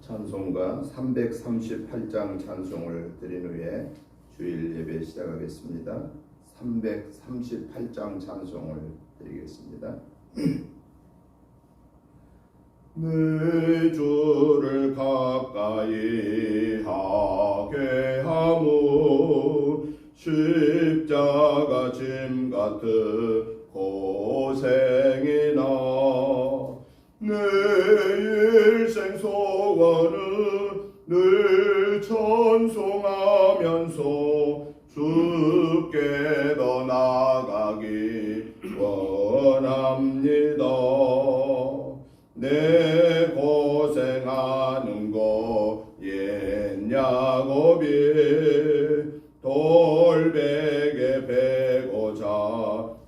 찬송가 338장 찬송을 드린 후에 주일 예배 시작하겠습니다. 338장 찬송을 드리겠습니다. 내 주를 가까이 하게 하무 십자가 짐 같은 고생이나 내 일생 소원은 늘 찬송하면서 주께 더 나아가기 원합니다. 내 고생하는 거 옛 야곱이 돌베개 베고자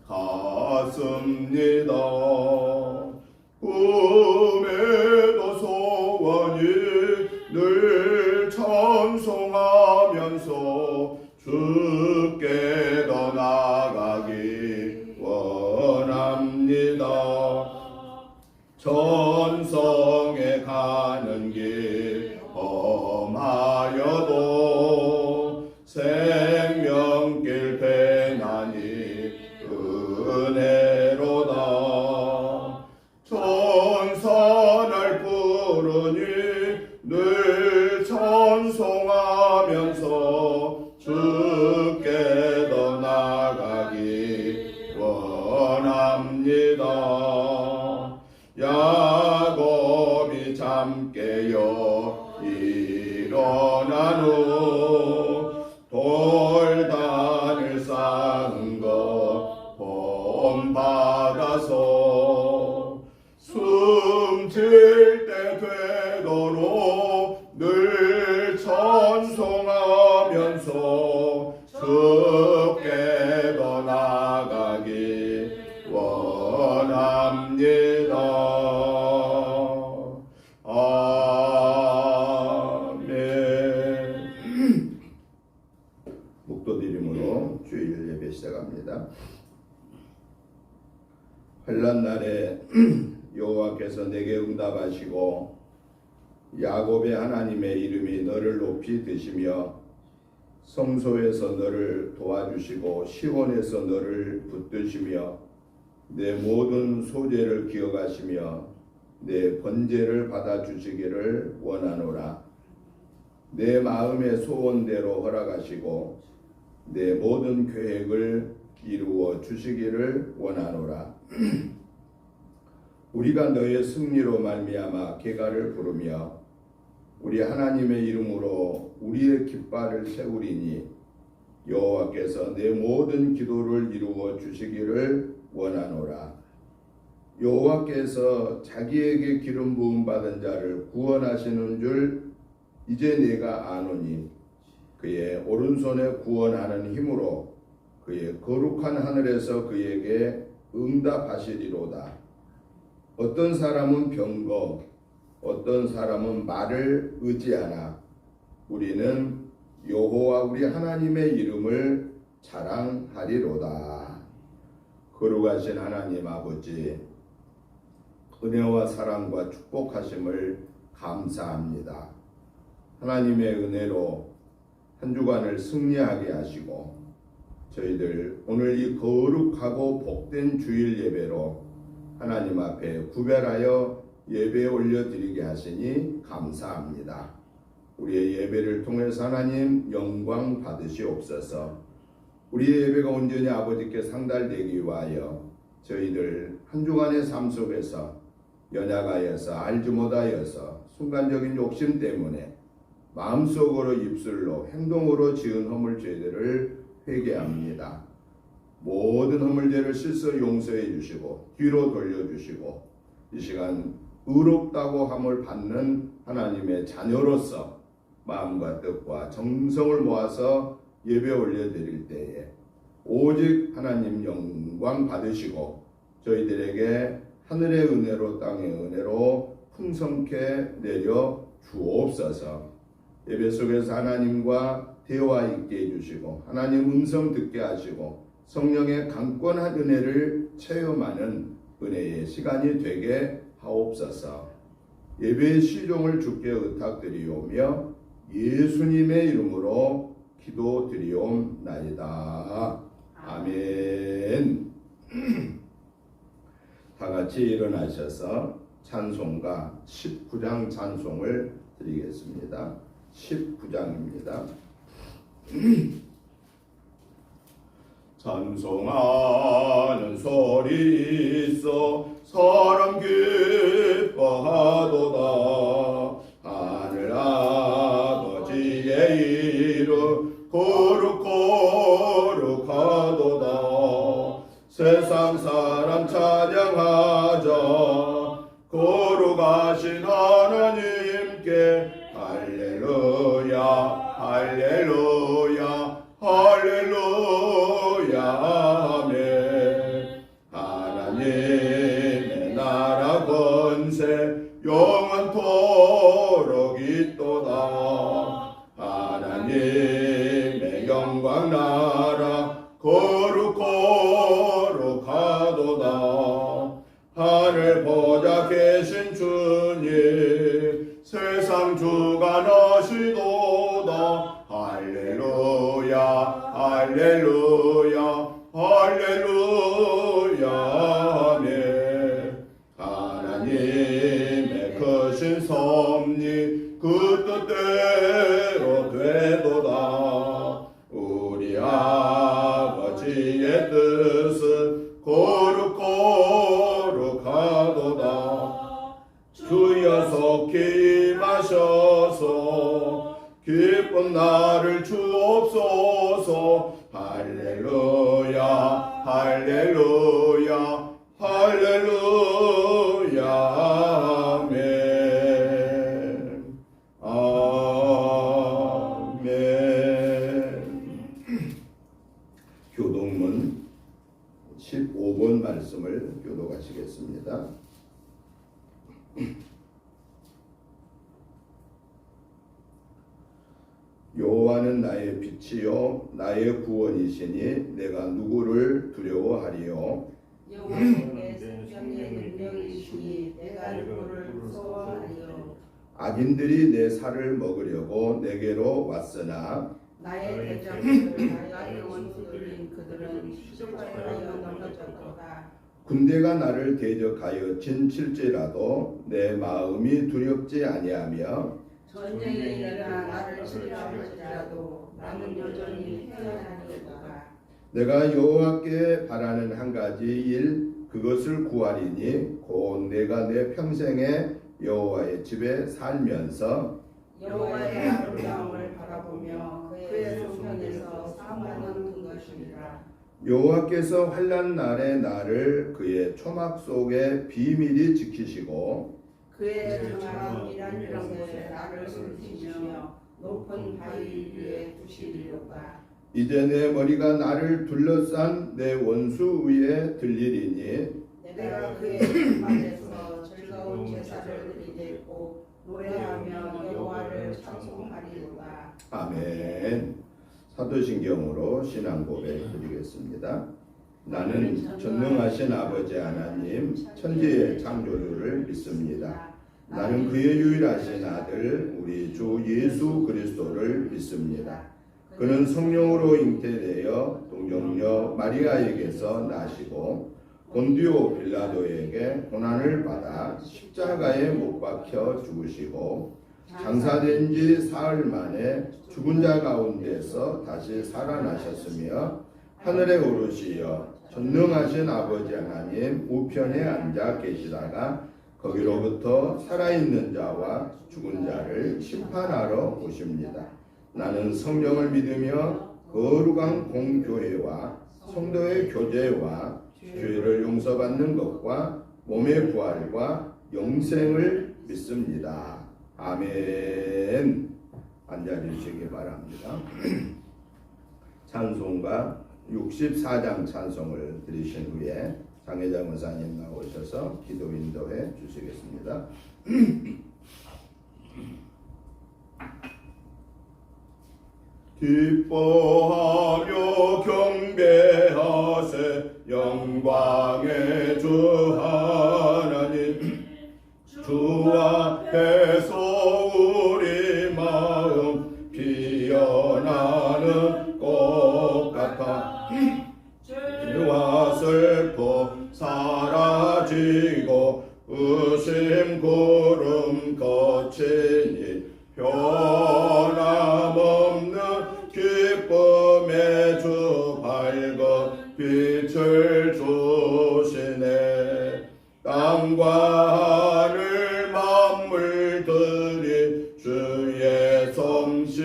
갔습니다. 꿈에도 소원이 늘 찬송하면서 주께 더 나아가기 원합니다. 전성에 가는 길 험하여도 생명길 배난이 은혜로다. 천사 날 부르니 늘 찬송하면서 주께 더 나아가기 원합니다. 야곱이 잠 깨어 일어난 후 돌단을 쌓은 거 본받아서 숨질 때 되도록 늘 찬송하면서 주께 더 나아가기 원합니다. 아멘. 묵도드림으로 주일 예배 시작합니다. 환난 날에 여호와께서 내게 응답하시고 야곱의 하나님의 이름이 너를 높이 드시며 성소에서 너를 도와주시고 시온에서 너를 붙드시며 내 모든 소재를 기억하시며 내 번제를 받아주시기를 원하노라. 내 마음의 소원대로 허락하시고 내 모든 계획을 이루어 주시기를 원하노라. 우리가 너의 승리로 말미암아 계가를 부르며 우리 하나님의 이름으로 우리의 깃발을 세우리니 여호와께서 내 모든 기도를 이루어 주시기를 원하노라. 여호와께서 자기에게 기름 부음 받은 자를 구원하시는 줄 이제 내가 아노니 그의 오른손에 구원하는 힘으로 그의 거룩한 하늘에서 그에게 응답하시리로다. 어떤 사람은 병거, 어떤 사람은 말을 의지하나 우리는 여호와 우리 하나님의 이름을 자랑하리로다. 거룩하신 하나님 아버지, 은혜와 사랑과 축복하심을 감사합니다. 하나님의 은혜로 한 주간을 승리하게 하시고 저희들 오늘 이 거룩하고 복된 주일 예배로 하나님 앞에 구별하여 예배에 올려드리게 하시니 감사합니다. 우리의 예배를 통해서 하나님 영광 받으시옵소서. 우리의 예배가 온전히 아버지께 상달되기 위하여 저희들 한 주간의 삶 속에서 연약하여서 알지 못하여서 순간적인 욕심 때문에 마음속으로 입술로 행동으로 지은 허물 죄들을 회개합니다. 모든 허물죄를 실수 용서해 주시고 뒤로 돌려주시고 이 시간 의롭다고 함을 받는 하나님의 자녀로서 마음과 뜻과 정성을 모아서 예배 올려드릴 때에 오직 하나님 영광 받으시고 저희들에게 하늘의 은혜로 땅의 은혜로 풍성케 내려 주옵소서. 예배 속에서 하나님과 대화 있게 해주시고 하나님 음성 듣게 하시고 성령의 강권한 은혜를 체험하는 은혜의 시간이 되게 하옵소서. 예배의 시종을 주께 의탁드리오며 예수님의 이름으로 기도드리옵나이다. 아멘. 다 같이 일어나셔서 찬송가 19장 찬송을 드리겠습니다. 19장입니다. 찬송하는 소리 있어 사람 기뻐하도다. 하늘 아버지의 이름 거룩하도다. 세상 사람 찬양하자. 거룩하신 하나님께 할렐루야 할렐루야 할렐루야 아멘. 하나님의 나라 권세 영원토록 있도다. 하나님의 영광 나라 거룩하도다. 하늘 보좌 계신 주님 세상 주가 나시도다. 할렐루야 할렐루야 할렐루야 아멘. 하나님의 크신 섭리 그 뜻대로 되도다. 우리 아버지의 뜻은 거룩하도다. 주여 속히 임하셔서 기쁜 날을 주옵소서. 할렐루야 할렐루야 할렐루야 아멘. 아멘. 교독문 15번 말씀을 교독하시겠습니다. 여호와는 나의 빛이요 나의 구원이시니 내가 누구를 두려워하리요. 여호와는 내 생명의 능력이시니 내가 누구를 무서워하리요. 악인들이 내 살을 먹으려고 내게로 왔으나 나의 대적들 나의 원수들인 그들은 시종하여 넘어졌도다. 군대가 나를 대적하여 진칠지라도 내 마음이 두렵지 아니하며 전쟁이 일어나 나를 치려할지라도 나는 여전히 태어나리로다. 내가 여호와께 바라는 한 가지 일 그것을 구하리니 곧 내가 내 평생에 여호와의 집에 살면서 여호와의 아름다움을 바라보며 그의 성전에서 사모하는 그것이니라. 여호와께서 환난 날에 나를 그의 초막 속에 비밀히 지키시고 그의 장막한 이란 곳에 나를 숨기시며 높은 바위 위에 두시리로다. 이제 내 머리가 나를 둘러싼 내 원수 위에 들리리니 내가 그의 전막에서 즐거운 제사를 드리겠고 노래하며 여호와를 찬송하리로다. 아멘. 사도신경으로 신앙 고백 드리겠습니다. 나는 전능하신 아버지 하나님 천지의 창조주를 믿습니다. 나는 그의 유일하신 아들 우리 주 예수 그리스도를 믿습니다. 그는 성령으로 잉태되어 동정녀 마리아에게서 나시고 본디오 빌라도에게 고난을 받아 십자가에 못 박혀 죽으시고 장사된 지 사흘 만에 죽은 자 가운데서 다시 살아나셨으며 하늘에 오르시어 전능하신 아버지 하나님 우편에 앉아 계시다가 거기로부터 살아있는 자와 죽은 자를 심판하러 오십니다. 나는 성령을 믿으며 거룩한 공교회와 성도의 교제와 죄를 용서받는 것과 몸의 부활과 영생을 믿습니다. 아멘. 앉아주시기 바랍니다. 찬송가 64장 찬송을 드리신 후에 장혜자 목사님 나오셔서 기도 인도해 주시겠습니다. 기뻐하며 경배하세 영광의 주 하나님 주와 변함없는 기쁨의 주 밝은 빛을 주시네. 땅과 하늘 만물들이 주의 솜씨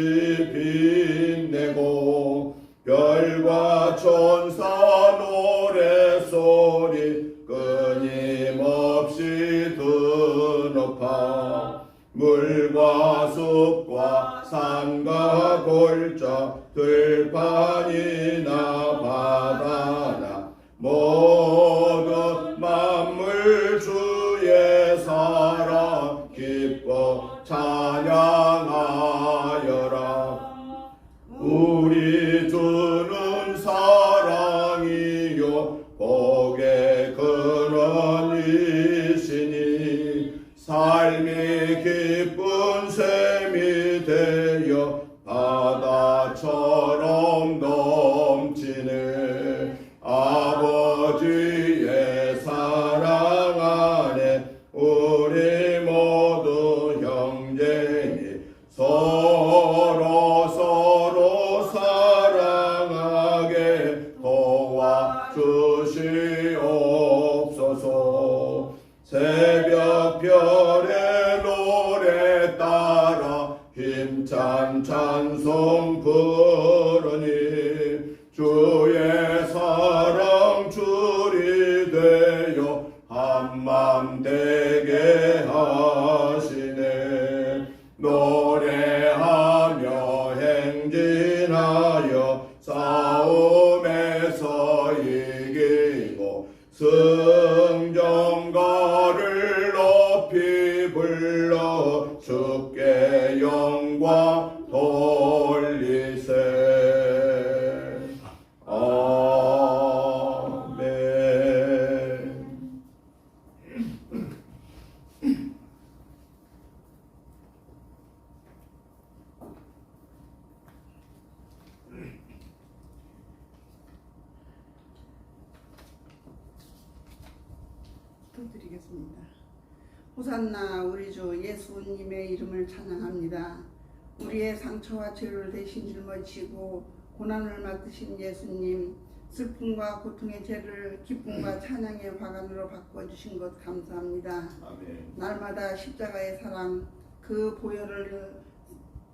빛내고 별과 천사 노래소리 끊임없이 드높아 물과 숲과 산과 골짜 들판이나 바다나 모든 만물 주의 사랑 기뻐 찬양하여라. 우리 주는 사랑이요 복의 근원이시니 삶이 기쁜 샘이 되어 바다처럼 넘치네. 아버지의 사랑 안에 우리 모두 형제니 서로 사랑하게 도와주시옵소서. 새벽별의 노래 따라 힘찬 찬송 부르니 주의 사랑 줄이 되어 한맘 되게 하시네. 노래하며 행진하여 싸움에서 이기고 승전가를 높이 불러 주께 영광 돌리세. 아멘. 드리겠습니다. 호산나 우리 주 예수님의 이름을 찬양합니다. 우리의 상처와 죄를 대신 짊어지고 고난을 맡으신 예수님, 슬픔과 고통의 죄를 기쁨과 찬양의 화관으로 바꿔주신 것 감사합니다. 아멘. 날마다 십자가의 사랑, 그 보혈을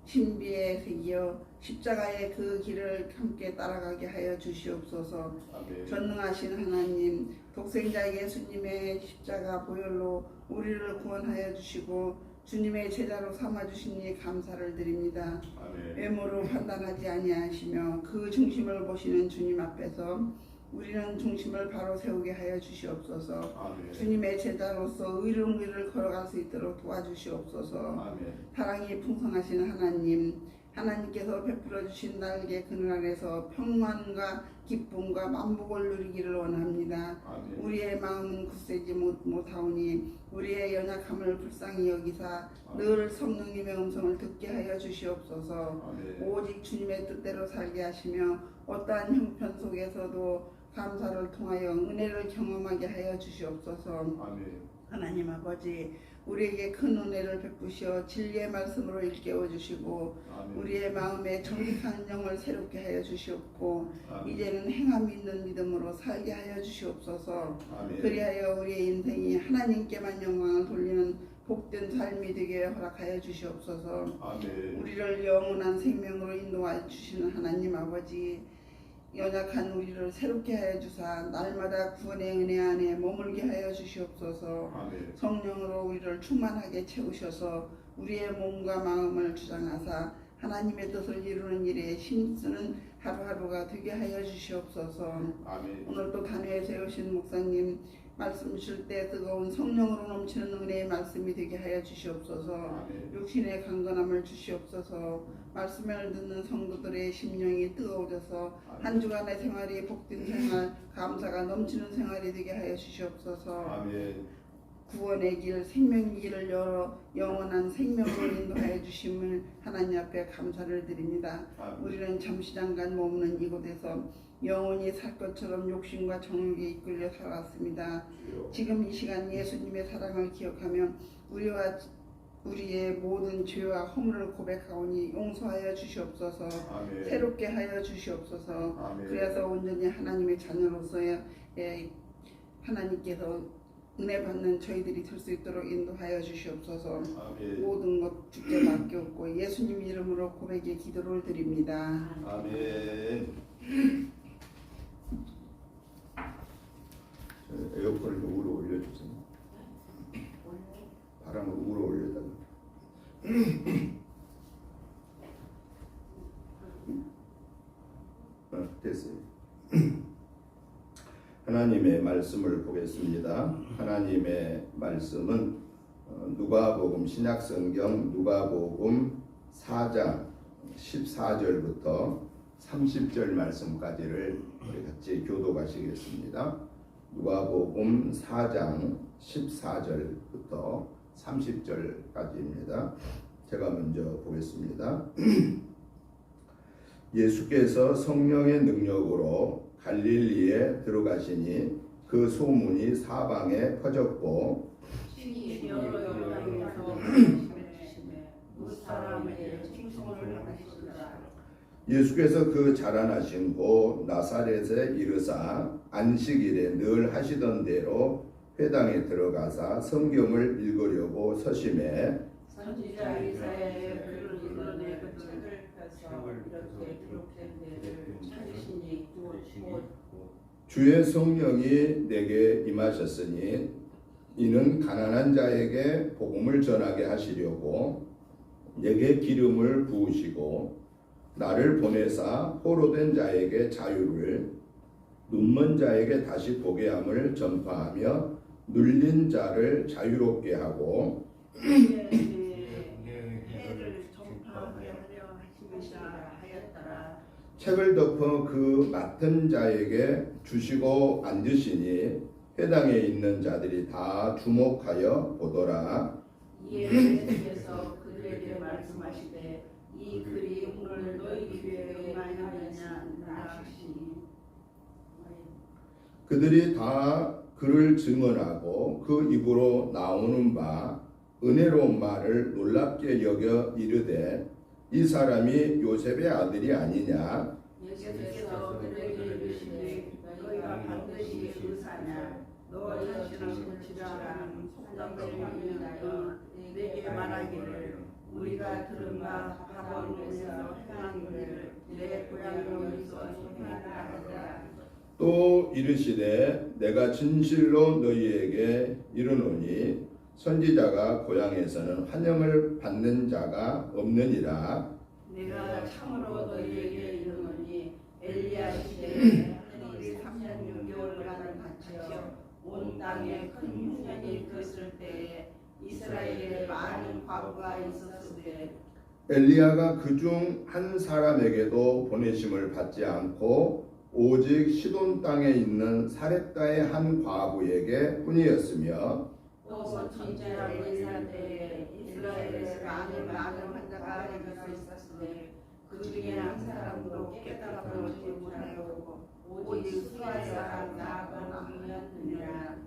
신비에 새겨 십자가의 그 길을 함께 따라가게 하여 주시옵소서. 아멘. 전능하신 하나님, 독생자 예수님의 십자가 보혈로 우리를 구원하여 주시고 주님의 제자로 삼아주시니 감사를 드립니다. 아멘. 외모로 판단하지 아니하시며 그 중심을 보시는 주님 앞에서 우리는 중심을 바로 세우게 하여 주시옵소서. 아멘. 주님의 제자로서 의로운 길을 걸어갈 수 있도록 도와주시옵소서. 아멘. 사랑이 풍성하신 하나님, 하나님께서 베풀어 주신 날개 그늘 아래서 평안과 기쁨과 만복을 누리기를 원합니다. 아멘. 우리의 마음은 굳세지 못하오니 우리의 연약함을 불쌍히 여기사 늘 성령님의 음성을 듣게 하여 주시옵소서. 아멘. 오직 주님의 뜻대로 살게 하시며 어떠한 형편 속에서도 감사를 통하여 은혜를 경험하게 하여 주시옵소서. 아멘. 하나님 아버지, 우리에게 큰 은혜를 베푸시어 진리의 말씀으로 일깨워 주시고 아멘. 우리의 마음에 정직한 영을 새롭게 하여 주시옵고 아멘. 이제는 행함 있는 믿음으로 살게 하여 주시옵소서. 아멘. 그리하여 우리의 인생이 하나님께만 영광을 돌리는 복된 삶이 되게 허락하여 주시옵소서. 아멘. 우리를 영원한 생명으로 인도하여 주시는 하나님 아버지, 연약한 우리를 새롭게 하여 주사 날마다 구원의 은혜 안에 머물게 하여 주시옵소서. 아멘. 성령으로 우리를 충만하게 채우셔서 우리의 몸과 마음을 주장하사 하나님의 뜻을 이루는 일에 힘쓰는 하루하루가 되게 하여 주시옵소서. 아멘. 오늘도 단회에 세우신 목사님 말씀 주실 때 뜨거운 성령으로 넘치는 은혜의 말씀이 되게 하여 주시옵소서. 아멘. 육신의 강건함을 주시옵소서. 말씀을 듣는 성도들의 심령이 뜨거워져서 한 주간의 생활이 복된 생활, 감사가 넘치는 생활이 되게 하여 주시옵소서. 아멘. 구원의 길, 생명의 길을 열어 영원한 생명으로 인도하여 주심을 하나님 앞에 감사를 드립니다. 아멘. 우리는 잠시 잠깐 머무는 이곳에서 영원히 살 것처럼 욕심과 정욕에 이끌려 살았습니다. 지금 이 시간 예수님의 사랑을 기억하며 우리와 우리의 모든 죄와 허물을 고백하오니 용서하여 주시옵소서. 아멘. 새롭게 하여 주시옵소서. 아멘. 그래서 온전히 하나님의 자녀로서의 하나님께서 은혜 받는 저희들이 될 수 있도록 인도하여 주시옵소서. 아멘. 모든 것 주께 맡겼고 예수님 이름으로 고백의 기도를 드립니다. 아멘. 에어컨을 좀 위로 올려주세요. 바람을 위로 올려달라. 됐어요. 하나님의 말씀을 보겠습니다. 하나님의 말씀은 누가복음 신약성경 누가복음 4장 14절부터 30절 말씀까지를 우리 같이 교독하시겠습니다. 누가복음 4장 14절부터 30절까지입니다. 제가 먼저 보겠습니다. 예수께서 성령의 능력으로 갈릴리에 들어가시니 그 소문이 사방에 퍼졌고 예수께서 그 자라나신 곳 나사렛에 이르사 안식일에 늘 하시던 대로 회당에 들어가사 성경을 읽으려고 서심해 선지자 이사야의 글을 읽어내 그 책을 펴서 이렇게 기록된 데를 찾으시니 곧 주의 성령이 내게 임하셨으니 이는 가난한 자에게 복음을 전하게 하시려고 내게 기름을 부으시고 나를 보내사 포로된 자에게 자유를 눈먼 자에게 다시 보게 함을 전파하며 눌린 자를 자유롭게 하고 해를 전파하게 하려 하심이시라 하였더라. 책을 덮어 그 맡은 자에게 주시고 앉으시니 회당에 있는 자들이 다 주목하여 보더라. 이에 예수께서 그들에게 말씀하시되 이 글이 오늘 너희 귀에 응하였느냐 하시니 그들이 다 그를 증언하고 그 입으로 나오는 바 은혜로운 말을 놀랍게 여겨 이르되 이 사람이 요셉의 아들이 아니냐. 예수께서 그들에게 이르시되 너희가 반드시 의사냐 너 자신을 고치라는 속담을 인하여 내게 말하기를 우리가 들은 바 가버나움에서 행한 일을 내 고향에서 행하라 하더라. 또 이르시되 내가 진실로 너희에게 이르노니 선지자가 고향에서는 환영을 받는 자가 없느니라. 내가 참으로 너희에게 이르노니 엘리야 시대에 하늘이 3년 6개월간을 갇혀 온 땅에 큰 흉년이 있었을 때에 이스라엘에 많은 과부가 있었으되 엘리야가 그중 한 사람에게도 보내심을 받지 않고 오직 시돈 땅에 있는 사렙가의 한 과부에게 뿐이었으며 또 선지자 엘리사 때에 이스라엘에 많은 환자가 있었으되 그 중에 한 사람도 깨달아보지 못하였고 오직 수아에서 나아가느니라.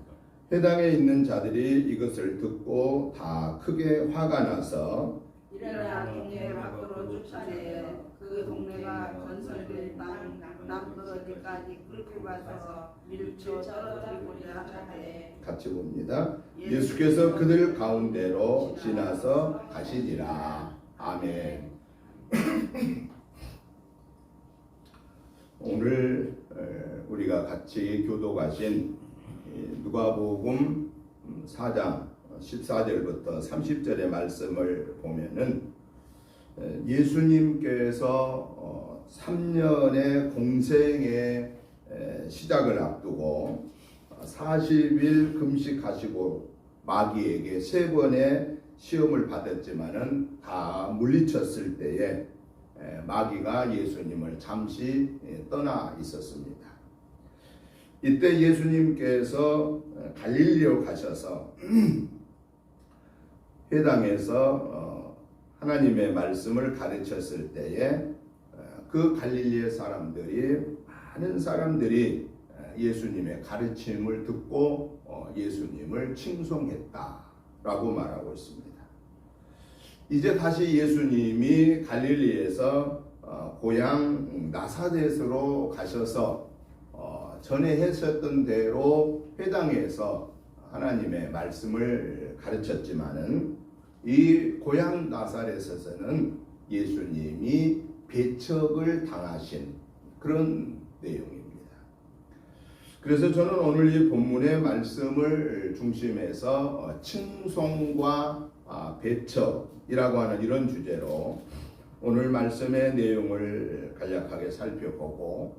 회당에 있는 자들이 이것을 듣고 다 크게 화가 나서 일어나 동네 밖으로 쫓아내어 그 동네가 건설된 땅 남부어디까지 끌고 가서 밀쳐 떨어뜨리고자 하되 같이 봅니다. 예수께서 그들 가운데로 지나서 가시니라. 아멘. 오늘 우리가 같이 교독하신 누가복음 4장 14절부터 30절의 말씀을 보면은 예수님께서 3년의 공생의 시작을 앞두고 40일 금식하시고 마귀에게 3번의 시험을 받았지만은 다 물리쳤을 때에 마귀가 예수님을 잠시 떠나 있었습니다. 이때 예수님께서 갈릴리로 가셔서 회당에서 하나님의 말씀을 가르쳤을 때에 그 갈릴리의 사람들이 많은 사람들이 예수님의 가르침을 듣고 예수님을 칭송했다라고 말하고 있습니다. 이제 다시 예수님이 갈릴리에서 고향 나사렛으로 가셔서 전에 하셨던 대로 회당에서 하나님의 말씀을 가르쳤지만은 이 고향 나사렛에서는 예수님이 배척을 당하신 그런 내용입니다. 그래서 저는 오늘 이 본문의 말씀을 중심해서 칭송과 배척이라고 하는 이런 주제로 오늘 말씀의 내용을 간략하게 살펴보고,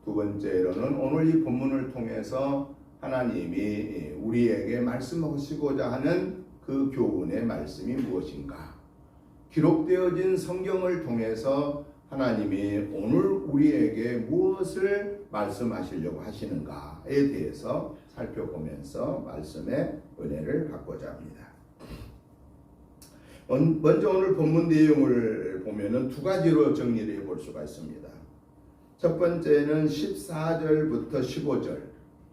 두 번째로는 오늘 이 본문을 통해서 하나님이 우리에게 말씀하시고자 하는 그 교훈의 말씀이 무엇인가, 기록되어진 성경을 통해서 하나님이 오늘 우리에게 무엇을 말씀하시려고 하시는가에 대해서 살펴보면서 말씀의 은혜를 받고자 합니다. 먼저 오늘 본문 내용을 보면은 두 가지로 정리를 해볼 수가 있습니다. 첫 번째는 14절부터 15절,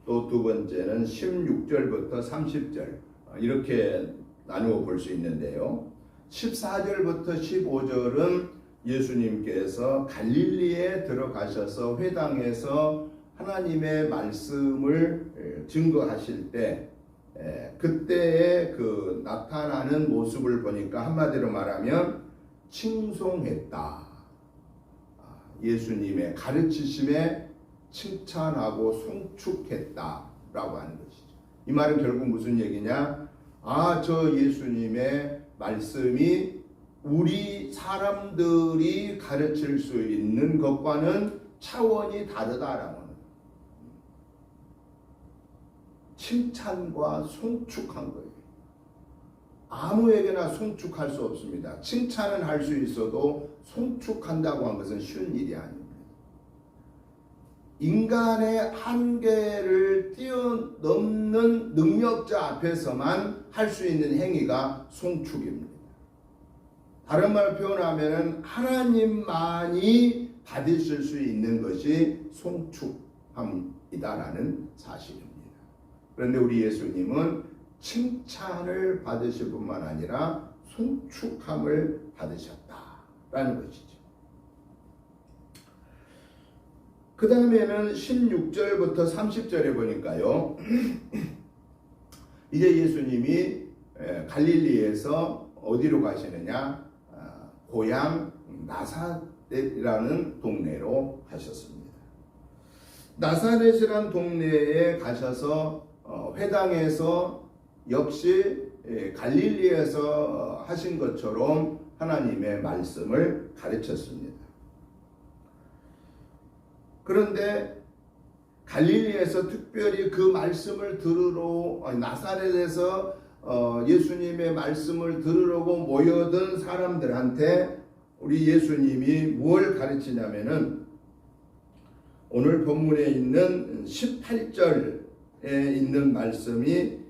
또 두 번째는 16절부터 30절, 이렇게 나누어 볼 수 있는데요. 14절부터 15절은 예수님께서 갈릴리에 들어가셔서 회당에서 하나님의 말씀을 증거하실 때 그때의 그 나타나는 모습을 보니까 한마디로 말하면 칭송했다. 예수님의 가르치심에 칭찬하고 송축했다라고 하는 것이죠. 이 말은 결국 무슨 얘기냐? 저 예수님의 말씀이 우리 사람들이 가르칠 수 있는 것과는 차원이 다르다라고 하는 칭찬과 송축한 거예요. 아무에게나 송축할 수 없습니다. 칭찬은 할 수 있어도 송축한다고 한 것은 쉬운 일이 아닙니다. 인간의 한계를 뛰어넘는 능력자 앞에서만 할 수 있는 행위가 송축입니다. 다른 말로 표현하면 하나님만이 받으실 수 있는 것이 송축함이다라는 사실입니다. 그런데 우리 예수님은 칭찬을 받으실 뿐만 아니라 송축함을 받으셨다라는 것이죠. 그 다음에는 16절부터 30절에 보니까요. 이제 예수님이 갈릴리에서 어디로 가시느냐? 고향 나사렛이라는 동네로 가셨습니다. 나사렛이라는 동네에 가셔서 회당에서 역시 갈릴리에서 하신 것처럼 하나님의 말씀을 가르쳤습니다. 그런데 갈릴리에서 특별히 그 말씀을 들으러 나사렛에서 예수님의 말씀을 들으려고 모여든 사람들한테 우리 예수님이 뭘 가르치냐면은 오늘 본문에 있는 18절에 있는 말씀이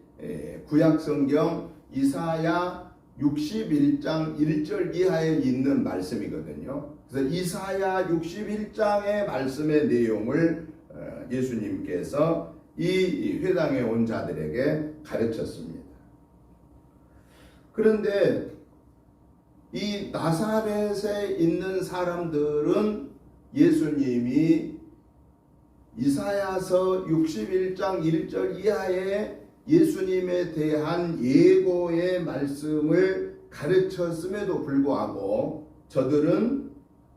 구약성경 이사야 61장 1절 이하에 있는 말씀이거든요. 그래서 이사야 61장의 말씀의 내용을 예수님께서 이 회당에 온 자들에게 가르쳤습니다. 그런데 이 나사렛에 있는 사람들은 예수님이 이사야서 61장 1절 이하에 예수님에 대한 예고의 말씀을 가르쳤음에도 불구하고 저들은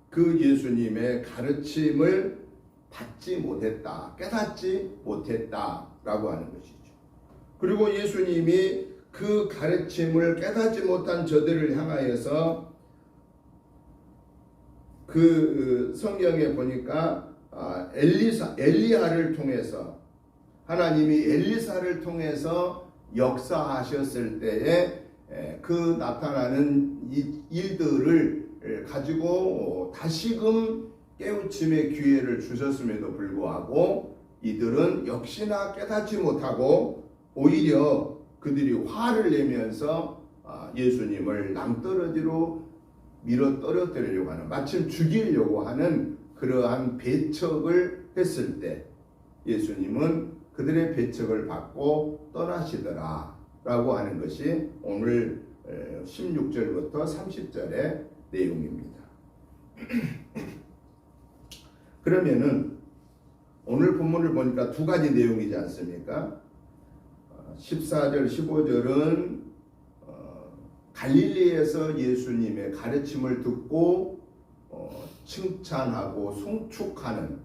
그 예수님의 가르침을 받지 못했다, 깨닫지 못했다라고 하는 것이죠. 그리고 예수님이 그 가르침을 깨닫지 못한 저들을 향하여서 그 성경에 보니까 엘리야를 통해서 하나님이 엘리사를 통해서 역사하셨을 때에 그 나타나는 일들을 가지고 다시금 깨우침의 기회를 주셨음에도 불구하고 이들은 역시나 깨닫지 못하고 오히려 그들이 화를 내면서 예수님을 낭떠러지로 밀어 떨어뜨리려고 하는, 마침 죽이려고 하는 그러한 배척을 했을 때 예수님은 그들의 배척을 받고 떠나시더라 라고 하는 것이 오늘 16절부터 30절의 내용입니다. 그러면은 오늘 본문을 보니까 두 가지 내용이지 않습니까? 14절, 15절은 갈릴리에서 예수님의 가르침을 듣고 칭찬하고 송축하는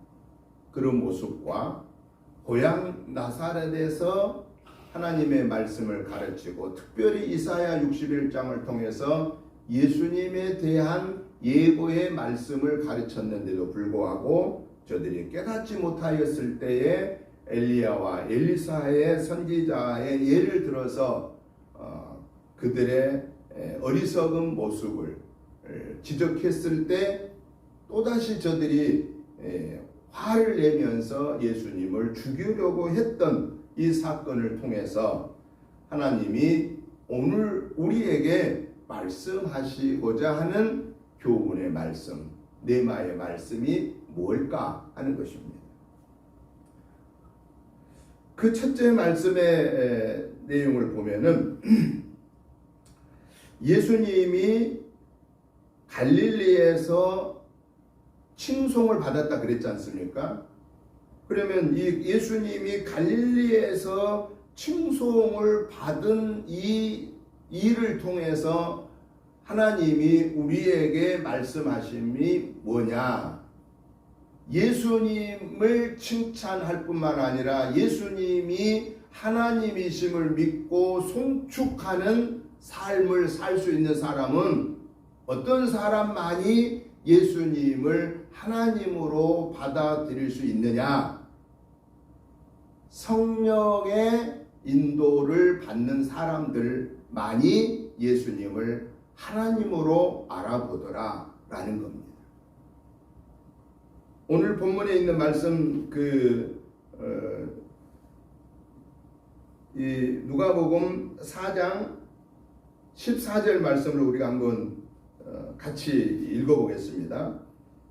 그런 모습과 고향 나사렛에서 하나님의 말씀을 가르치고 특별히 이사야 61장을 통해서 예수님에 대한 예고의 말씀을 가르쳤는데도 불구하고 저들이 깨닫지 못하였을 때에 엘리야와 엘리사의 선지자의 예를 들어서 그들의 어리석은 모습을 지적했을 때 또다시 저들이 화를 내면서 예수님을 죽이려고 했던 이 사건을 통해서 하나님이 오늘 우리에게 말씀하시고자 하는 교훈의 말씀, 뇌마의 말씀이 뭘까 하는 것입니다. 그 첫째 말씀의 내용을 보면은 예수님이 갈릴리에서 칭송을 받았다 그랬지 않습니까? 그러면 이 예수님이 갈릴리에서 칭송을 받은 이 일을 통해서 하나님이 우리에게 말씀하심이 뭐냐? 예수님을 칭찬할 뿐만 아니라 예수님이 하나님이심을 믿고 송축하는 삶을 살 수 있는 사람은 어떤 사람만이 예수님을 하나님으로 받아들일 수 있느냐? 성령의 인도를 받는 사람들만이 예수님을 하나님으로 알아보더라 라는 겁니다. 오늘 본문에 있는 말씀 이 누가복음 4장 14절 말씀을 우리가 한번 같이 읽어보겠습니다.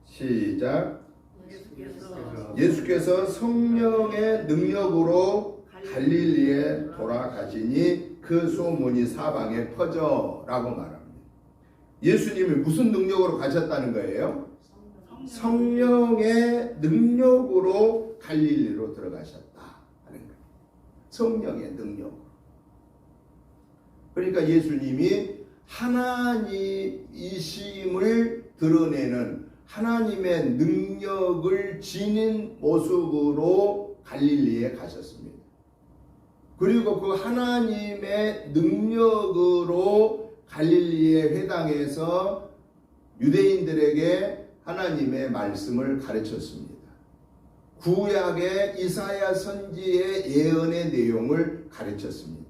시작. 예수께서 성령의 능력으로 갈릴리에 돌아가시니 그 소문이 사방에 퍼져라고 말합니다. 예수님이 무슨 능력으로 가셨다는 거예요? 성령의 능력으로 갈릴리로 들어가셨다 하는 거예요. 성령의 능력. 그러니까 예수님이 하나님이심을 드러내는 하나님의 능력을 지닌 모습으로 갈릴리에 가셨습니다. 그리고 그 하나님의 능력으로 갈릴리의 회당에서 유대인들에게 하나님의 말씀을 가르쳤습니다. 구약의 이사야 선지의 예언의 내용을 가르쳤습니다.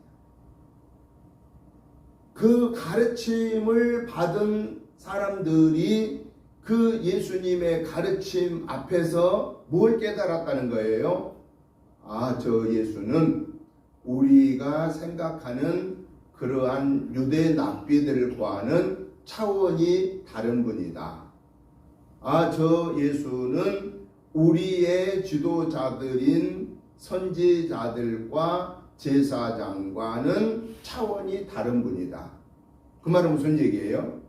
그 가르침을 받은 사람들이 그 예수님의 가르침 앞에서 뭘 깨달았다는 거예요? 저 예수는 우리가 생각하는 그러한 유대 납비들과는 차원이 다른 분이다. 저 예수는 우리의 지도자들인 선지자들과 제사장과는 차원이 다른 분이다. 그 말은 무슨 얘기예요?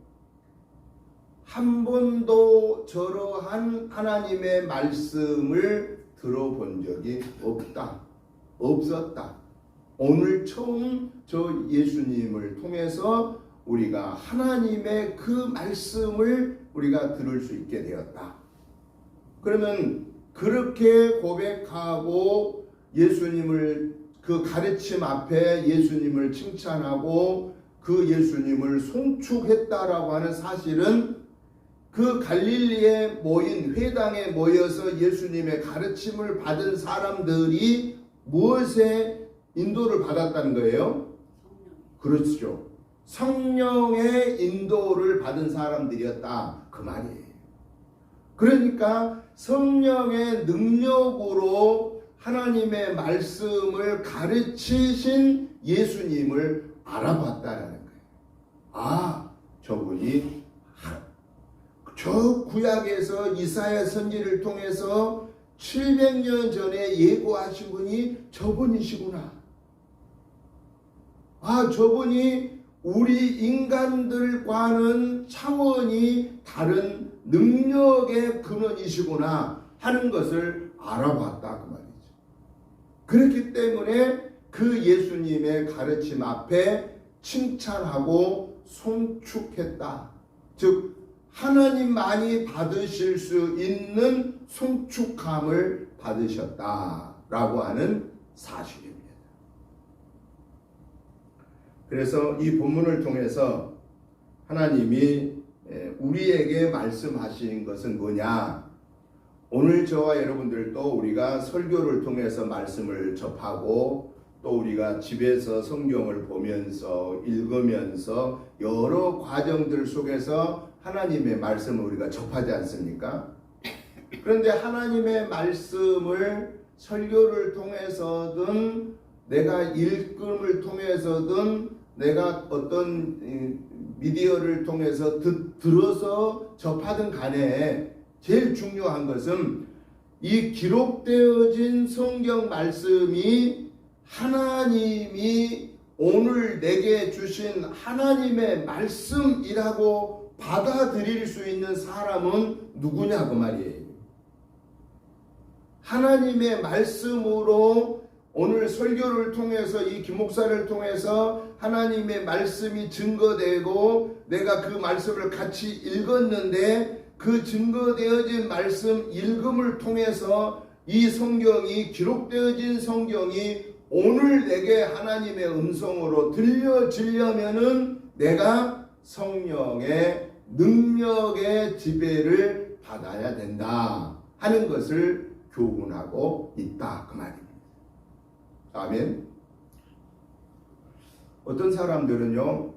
한 번도 저러한 하나님의 말씀을 들어본 적이 없었다. 오늘 처음 저 예수님을 통해서 우리가 하나님의 그 말씀을 우리가 들을 수 있게 되었다. 그러면 그렇게 고백하고 예수님을 그 가르침 앞에 예수님을 칭찬하고 그 예수님을 송축했다라고 하는 사실은 그 갈릴리에 모인 회당에 모여서 예수님의 가르침을 받은 사람들이 무엇에 인도를 받았다는 거예요? 그렇죠. 성령의 인도를 받은 사람들이었다. 그 말이에요. 그러니까 성령의 능력으로 하나님의 말씀을 가르치신 예수님을 알아봤다라는 거예요. 저분이 저 구약에서 이사야 선지를 통해서 700년 전에 예고하신 분이 저분이시구나. 저분이 우리 인간들과는 차원이 다른 능력의 근원이시구나 하는 것을 알아봤다 그 말이죠. 그렇기 때문에 그 예수님의 가르침 앞에 칭찬하고 송축했다. 즉 하나님만이 받으실 수 있는 송축함을 받으셨다라고 하는 사실입니다. 그래서 이 본문을 통해서 하나님이 우리에게 말씀하신 것은 뭐냐? 오늘 저와 여러분들도 우리가 설교를 통해서 말씀을 접하고 또 우리가 집에서 성경을 보면서 읽으면서 여러 과정들 속에서 하나님의 말씀을 우리가 접하지 않습니까? 그런데 하나님의 말씀을 설교를 통해서든 내가 읽음을 통해서든 내가 어떤 미디어를 통해서 들어서 접하든 간에 제일 중요한 것은 이 기록되어진 성경 말씀이 하나님이 오늘 내게 주신 하나님의 말씀이라고 받아들일 수 있는 사람은 누구냐 그 말이에요. 하나님의 말씀으로 오늘 설교를 통해서 이 김목사를 통해서 하나님의 말씀이 증거되고 내가 그 말씀을 같이 읽었는데 그 증거되어진 말씀 읽음을 통해서 이 성경이 기록되어진 성경이 오늘 내게 하나님의 음성으로 들려지려면은 내가 성령의 능력의 지배를 받아야 된다 하는 것을 교훈하고 있다 그 말입니다. 아멘. 어떤 사람들은요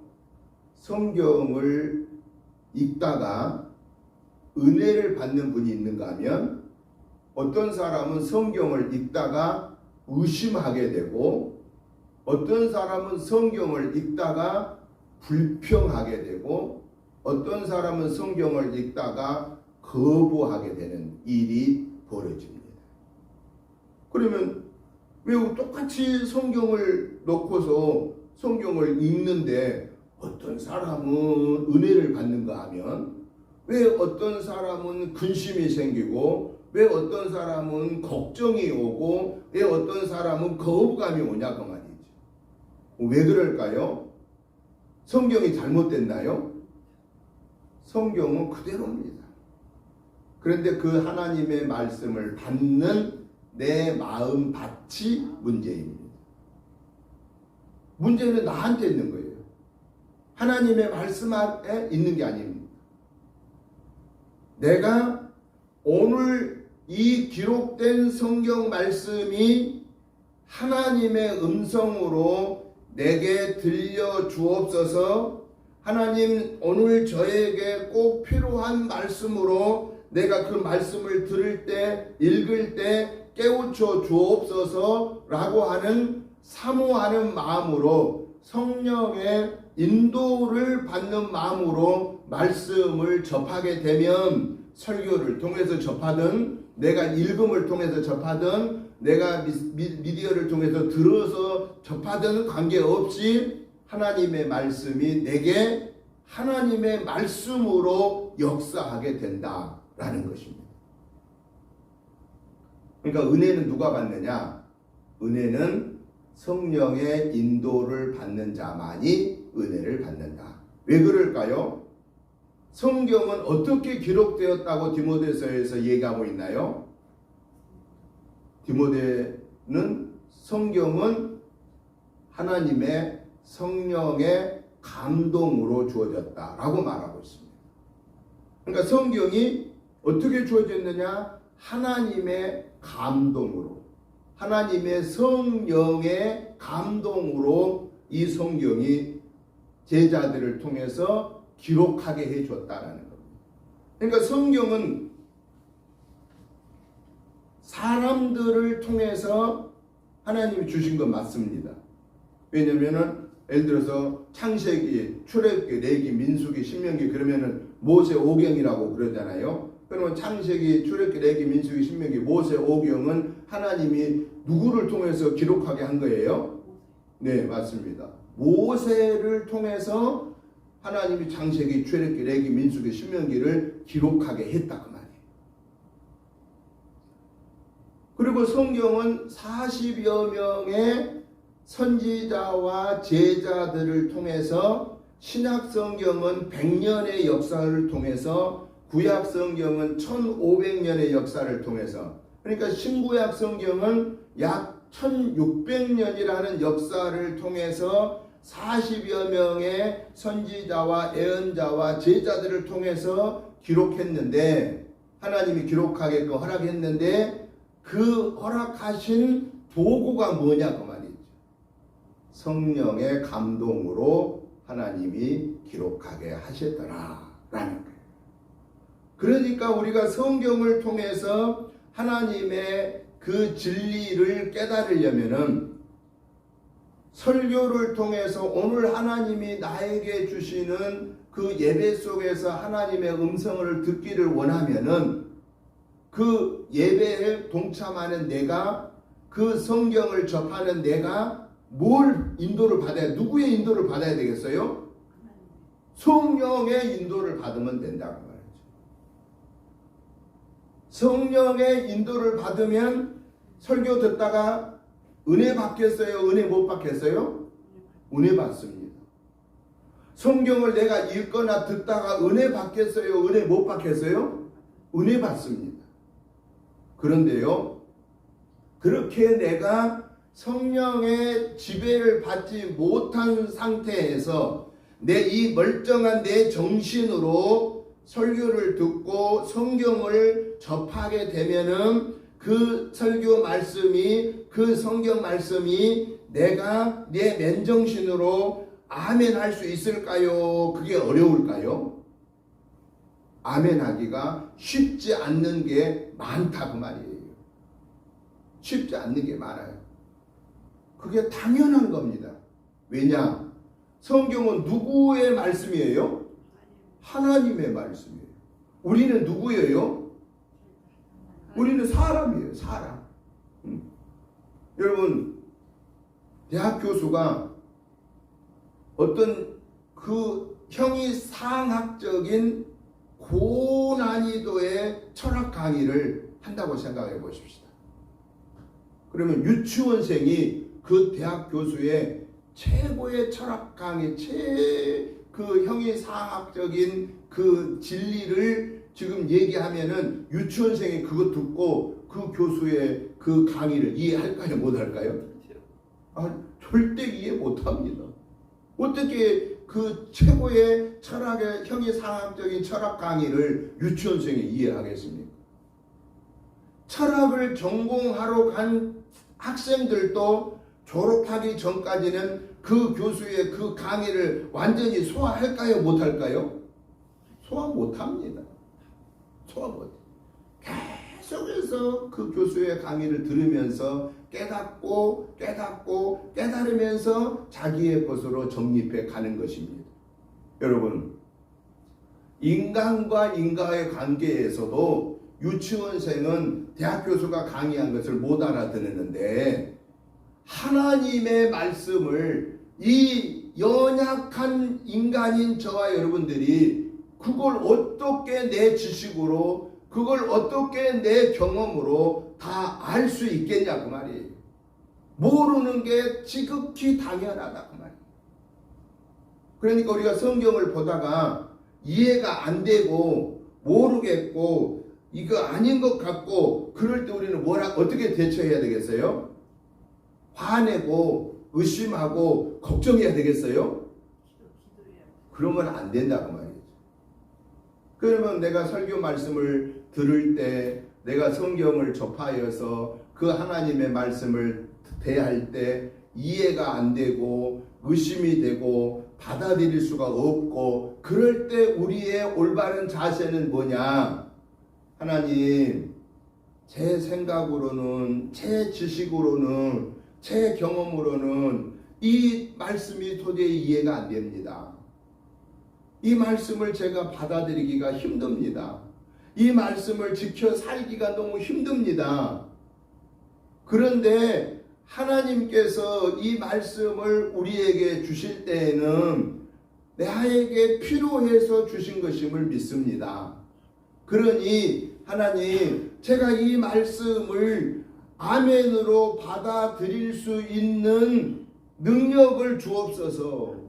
성경을 읽다가 은혜를 받는 분이 있는가 하면 어떤 사람은 성경을 읽다가 의심하게 되고 어떤 사람은 성경을 읽다가 불평하게 되고 어떤 사람은 성경을 읽다가 거부하게 되는 일이 벌어집니다. 그러면 왜 똑같이 성경을 놓고서 성경을 읽는데 어떤 사람은 은혜를 받는가 하면 왜 어떤 사람은 근심이 생기고 왜 어떤 사람은 걱정이 오고 왜 어떤 사람은 거부감이 오냐 그 말이지. 왜 그럴까요? 성경이 잘못됐나요? 성경은 그대로입니다. 그런데 그 하나님의 말씀을 받는 내 마음 밭이 문제입니다. 문제는 나한테 있는 거예요. 하나님의 말씀 안에 있는 게 아닙니다. 내가 오늘 이 기록된 성경 말씀이 하나님의 음성으로 내게 들려 주옵소서. 하나님 오늘 저에게 꼭 필요한 말씀으로 내가 그 말씀을 들을 때 읽을 때 깨우쳐 주옵소서 라고 하는 사모하는 마음으로 성령의 인도를 받는 마음으로 말씀을 접하게 되면 설교를 통해서 접하든 내가 읽음을 통해서 접하든 내가 미디어를 통해서 들어서 접하든 관계없이 하나님의 말씀이 내게 하나님의 말씀으로 역사하게 된다라는 것입니다. 그러니까 은혜는 누가 받느냐? 은혜는 성령의 인도를 받는 자만이 은혜를 받는다. 왜 그럴까요? 성경은 어떻게 기록되었다고 디모데서에서 얘기하고 있나요? 디모데는 성경은 하나님의 성령의 감동으로 주어졌다라고 말하고 있습니다. 그러니까 성경이 어떻게 주어졌느냐? 하나님의 감동으로, 하나님의 성령의 감동으로 이 성경이 제자들을 통해서 기록하게 해줬다라는 겁니다. 그러니까 성경은 사람들을 통해서 하나님이 주신 건 맞습니다. 왜냐면은 예를 들어서 창세기, 출애굽기, 레위기, 민수기, 신명기 그러면은 모세 오경이라고 그러잖아요. 그러면 창세기, 출애굽기, 레위기, 민수기, 신명기, 모세 오경은 하나님이 누구를 통해서 기록하게 한 거예요? 네, 맞습니다. 모세를 통해서 하나님이 창세기, 출애굽기, 레위기, 민수기, 신명기를 기록하게 했다 그 말이에요. 그리고 성경은 40여 명의 선지자와 제자들을 통해서, 신약 성경은 100년의 역사를 통해서, 구약 성경은 1500년의 역사를 통해서, 그러니까 신구약 성경은 약 1600년이라는 역사를 통해서 40여 명의 선지자와 예언자와 제자들을 통해서 기록했는데, 하나님이 기록하게끔 허락했는데, 그 허락하신 도구가 뭐냐 그 말이죠. 성령의 감동으로 하나님이 기록하게 하셨더라 라는 거예요. 그러니까 우리가 성경을 통해서 하나님의 그 진리를 깨달으려면은 설교를 통해서 오늘 하나님이 나에게 주시는 그 예배 속에서 하나님의 음성을 듣기를 원하면은 그 예배에 동참하는 내가, 그 성경을 접하는 내가 뭘 인도를 받아야, 누구의 인도를 받아야 되겠어요? 성령의 인도를 받으면 된다고 말이죠. 성령의 인도를 받으면 설교 듣다가 은혜 받겠어요? 은혜 못 받겠어요? 은혜 받습니다. 성경을 내가 읽거나 듣다가 은혜 받겠어요? 은혜 못 받겠어요? 은혜 받습니다. 그런데요, 그렇게 내가 성령의 지배를 받지 못한 상태에서 내 이 멀쩡한 내 정신으로 설교를 듣고 성경을 접하게 되면은 그 설교 말씀이, 그 성경 말씀이 내가 내 맨정신으로 아멘 할 수 있을까요? 그게 어려울까요? 아멘 하기가 쉽지 않는 게 많다 그 말이에요. 쉽지 않는 게 많아요. 그게 당연한 겁니다. 왜냐? 성경은 누구의 말씀이에요? 하나님의 말씀이에요. 우리는 누구예요? 우리는 사람이에요. 사람. 여러분, 대학 교수가 어떤 그 형이상학적인 고난이도의 철학 강의를 한다고 생각해 보십시다. 그러면 유치원생이 그 대학 교수의 최고의 철학 강의, 그 형이상학적인 그 진리를 지금 얘기하면은 유치원생이 그거 듣고 그 교수의 그 강의를 이해할까요? 못할까요? 절대 이해 못합니다. 어떻게 그 최고의 철학의 형이상학적인 철학 강의를 유치원생이 이해하겠습니까? 철학을 전공하러 간 학생들도 졸업하기 전까지는 그 교수의 그 강의를 완전히 소화할까요? 못할까요? 소화 못합니다. 소화 못해요. 계속해서 그 교수의 강의를 들으면서 깨달으면서 자기의 것으로 정립해 가는 것입니다. 여러분, 인간과 인간의 관계에서도 유치원생은 대학 교수가 강의한 것을 못 알아듣는데, 하나님의 말씀을 이 연약한 인간인 저와 여러분들이 그걸 어떻게 내 지식으로, 그걸 어떻게 내 경험으로 다 알 수 있겠냐 그 말이에요. 모르는 게 지극히 당연하다 그 말이에요. 그러니까 우리가 성경을 보다가 이해가 안 되고 모르겠고 이거 아닌 것 같고 그럴 때 우리는 어떻게 대처해야 되겠어요? 화내고 의심하고 걱정해야 되겠어요? 그러면 안 된다고 말이죠. 그러면 내가 설교 말씀을 들을 때, 내가 성경을 접하여서 그 하나님의 말씀을 대할 때 이해가 안 되고 의심이 되고 받아들일 수가 없고, 그럴 때 우리의 올바른 자세는 뭐냐? 하나님, 제 생각으로는, 제 지식으로는, 제 경험으로는 이 말씀이 도저히 이해가 안 됩니다. 이 말씀을 제가 받아들이기가 힘듭니다. 이 말씀을 지켜 살기가 너무 힘듭니다. 그런데 하나님께서 이 말씀을 우리에게 주실 때에는 나에게 필요해서 주신 것임을 믿습니다. 그러니 하나님, 제가 이 말씀을 아멘으로 받아들일 수 있는 능력을 주옵소서.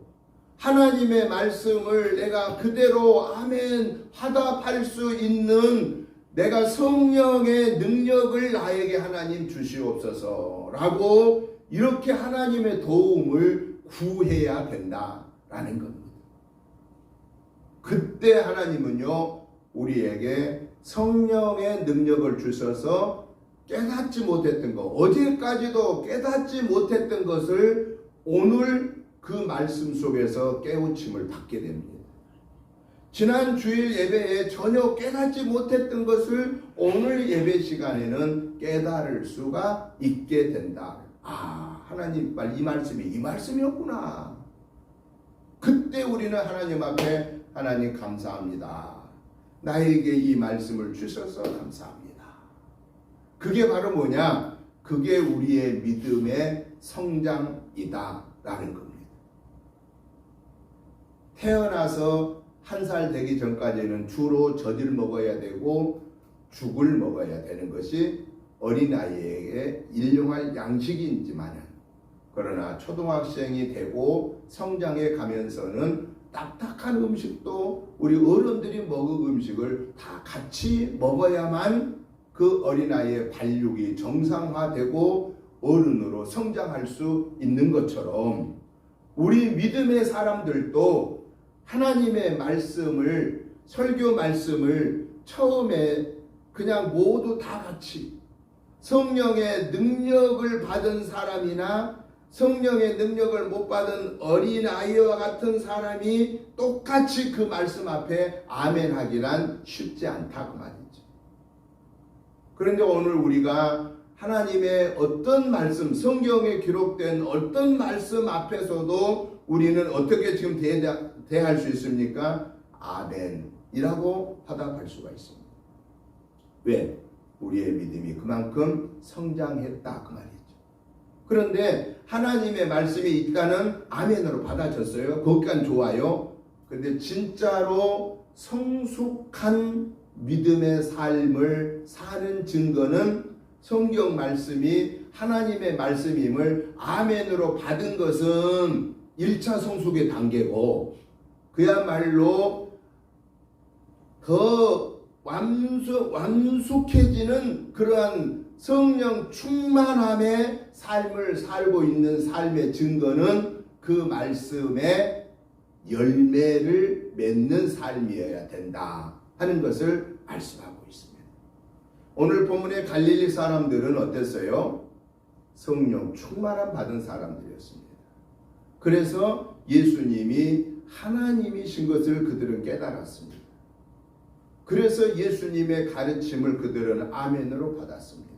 하나님의 말씀을 내가 그대로 아멘 화답할 수 있는 내가 성령의 능력을 나에게 하나님 주시옵소서 라고 이렇게 하나님의 도움을 구해야 된다라는 겁니다. 그때 하나님은요 우리에게 성령의 능력을 주셔서 깨닫지 못했던 것, 어제까지도 깨닫지 못했던 것을 오늘 그 말씀 속에서 깨우침을 받게 됩니다. 지난 주일 예배에 전혀 깨닫지 못했던 것을 오늘 예배 시간에는 깨달을 수가 있게 된다. 아, 하나님 말 이 말씀이 이 말씀이었구나. 그때 우리는 하나님 앞에 하나님 감사합니다. 나에게 이 말씀을 주셔서 감사합니다. 그게 바로 뭐냐? 그게 우리의 믿음의 성장이다라는 겁니다. 태어나서 1살 되기 전까지는 주로 젖을 먹어야 되고 죽을 먹어야 되는 것이 어린아이에게 일용할 양식이지만 그러나 초등학생이 되고 성장해 가면서는 딱딱한 음식도 우리 어른들이 먹을 음식을 다 같이 먹어야만 그 어린아이의 발육이 정상화되고 어른으로 성장할 수 있는 것처럼 우리 믿음의 사람들도 하나님의 말씀을, 설교 말씀을 처음에 그냥 모두 다 같이 성령의 능력을 받은 사람이나 성령의 능력을 못 받은 어린아이와 같은 사람이 똑같이 그 말씀 앞에 아멘 하기란 쉽지 않다 그 말이죠. 그런데 오늘 우리가 하나님의 어떤 말씀, 성경에 기록된 어떤 말씀 앞에서도 우리는 어떻게 지금 대할 수 있습니까? 아멘이라고 화답할 수가 있습니다. 왜? 우리의 믿음이 그만큼 성장했다 그 말이죠. 그런데 하나님의 말씀이 일단은 아멘으로 받아졌어요. 거기까지 좋아요. 그런데 진짜로 성숙한 믿음의 삶을 사는 증거는 성경 말씀이 하나님의 말씀임을 아멘으로 받은 것은 1차 성숙의 단계고 그야말로 더 완숙해지는 그러한 성령 충만함의 삶을 살고 있는 삶의 증거는 그 말씀의 열매를 맺는 삶이어야 된다 하는 것을 말씀하고 있습니다. 오늘 본문의 갈릴리 사람들은 어땠어요? 성령 충만함 받은 사람들이었습니다. 그래서 예수님이 하나님이신 것을 그들은 깨달았습니다. 그래서 예수님의 가르침을 그들은 아멘으로 받았습니다.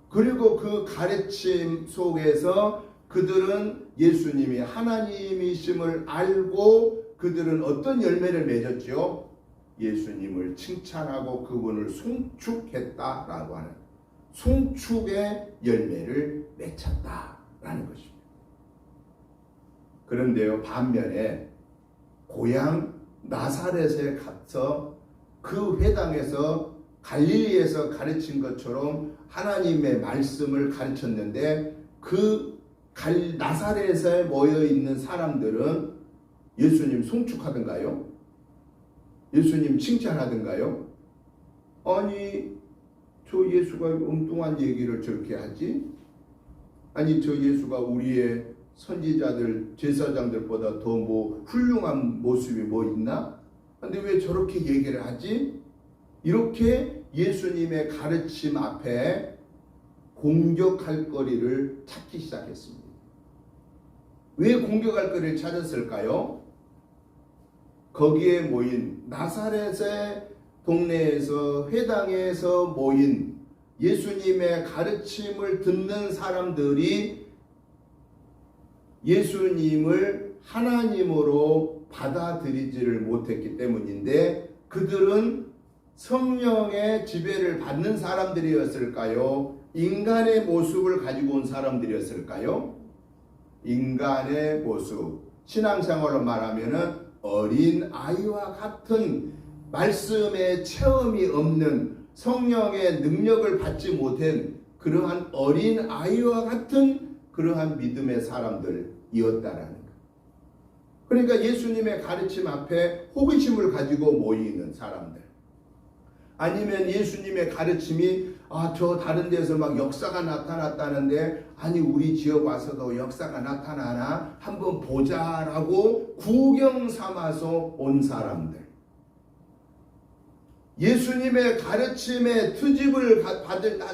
그리고 그 가르침 속에서 그들은 예수님이 하나님이심을 알고 그들은 어떤 열매를 맺었죠? 예수님을 칭찬하고 그분을 송축했다라고 하는 송축의 열매를 맺혔다라는 것입니다. 그런데요, 반면에 고향 나사렛에 가서 그 회당에서 갈릴리에서 가르친 것처럼 하나님의 말씀을 가르쳤는데 그 나사렛에 모여 있는 사람들은 예수님 송축하던가요? 예수님 칭찬하던가요? 아니 저 예수가 엉뚱한 얘기를 저렇게 하지? 아니 저 예수가 우리의 선지자들 제사장들보다 더 뭐 훌륭한 모습이 뭐 있나? 근데 왜 저렇게 얘기를 하지? 이렇게 예수님의 가르침 앞에 공격할 거리를 찾기 시작했습니다. 왜 공격할 거리를 찾았을까요? 거기에 모인 나사렛의 동네에서 회당에서 모인 예수님의 가르침을 듣는 사람들이 예수님을 하나님으로 받아들이지를 못했기 때문인데 그들은 성령의 지배를 받는 사람들이었을까요? 인간의 모습을 가지고 온 사람들이었을까요? 인간의 모습. 신앙생활로 말하면은 어린 아이와 같은 말씀의 체험이 없는 성령의 능력을 받지 못한 그러한 어린 아이와 같은 그러한 믿음의 사람들이었다라는 것. 그러니까 예수님의 가르침 앞에 호기심을 가지고 모이는 사람들. 아니면 예수님의 가르침이 저 다른 데서 막 역사가 나타났다는데 아니 우리 지역 와서도 역사가 나타나나 한번 보자라고 구경 삼아서 온 사람들. 예수님의 가르침의 트집을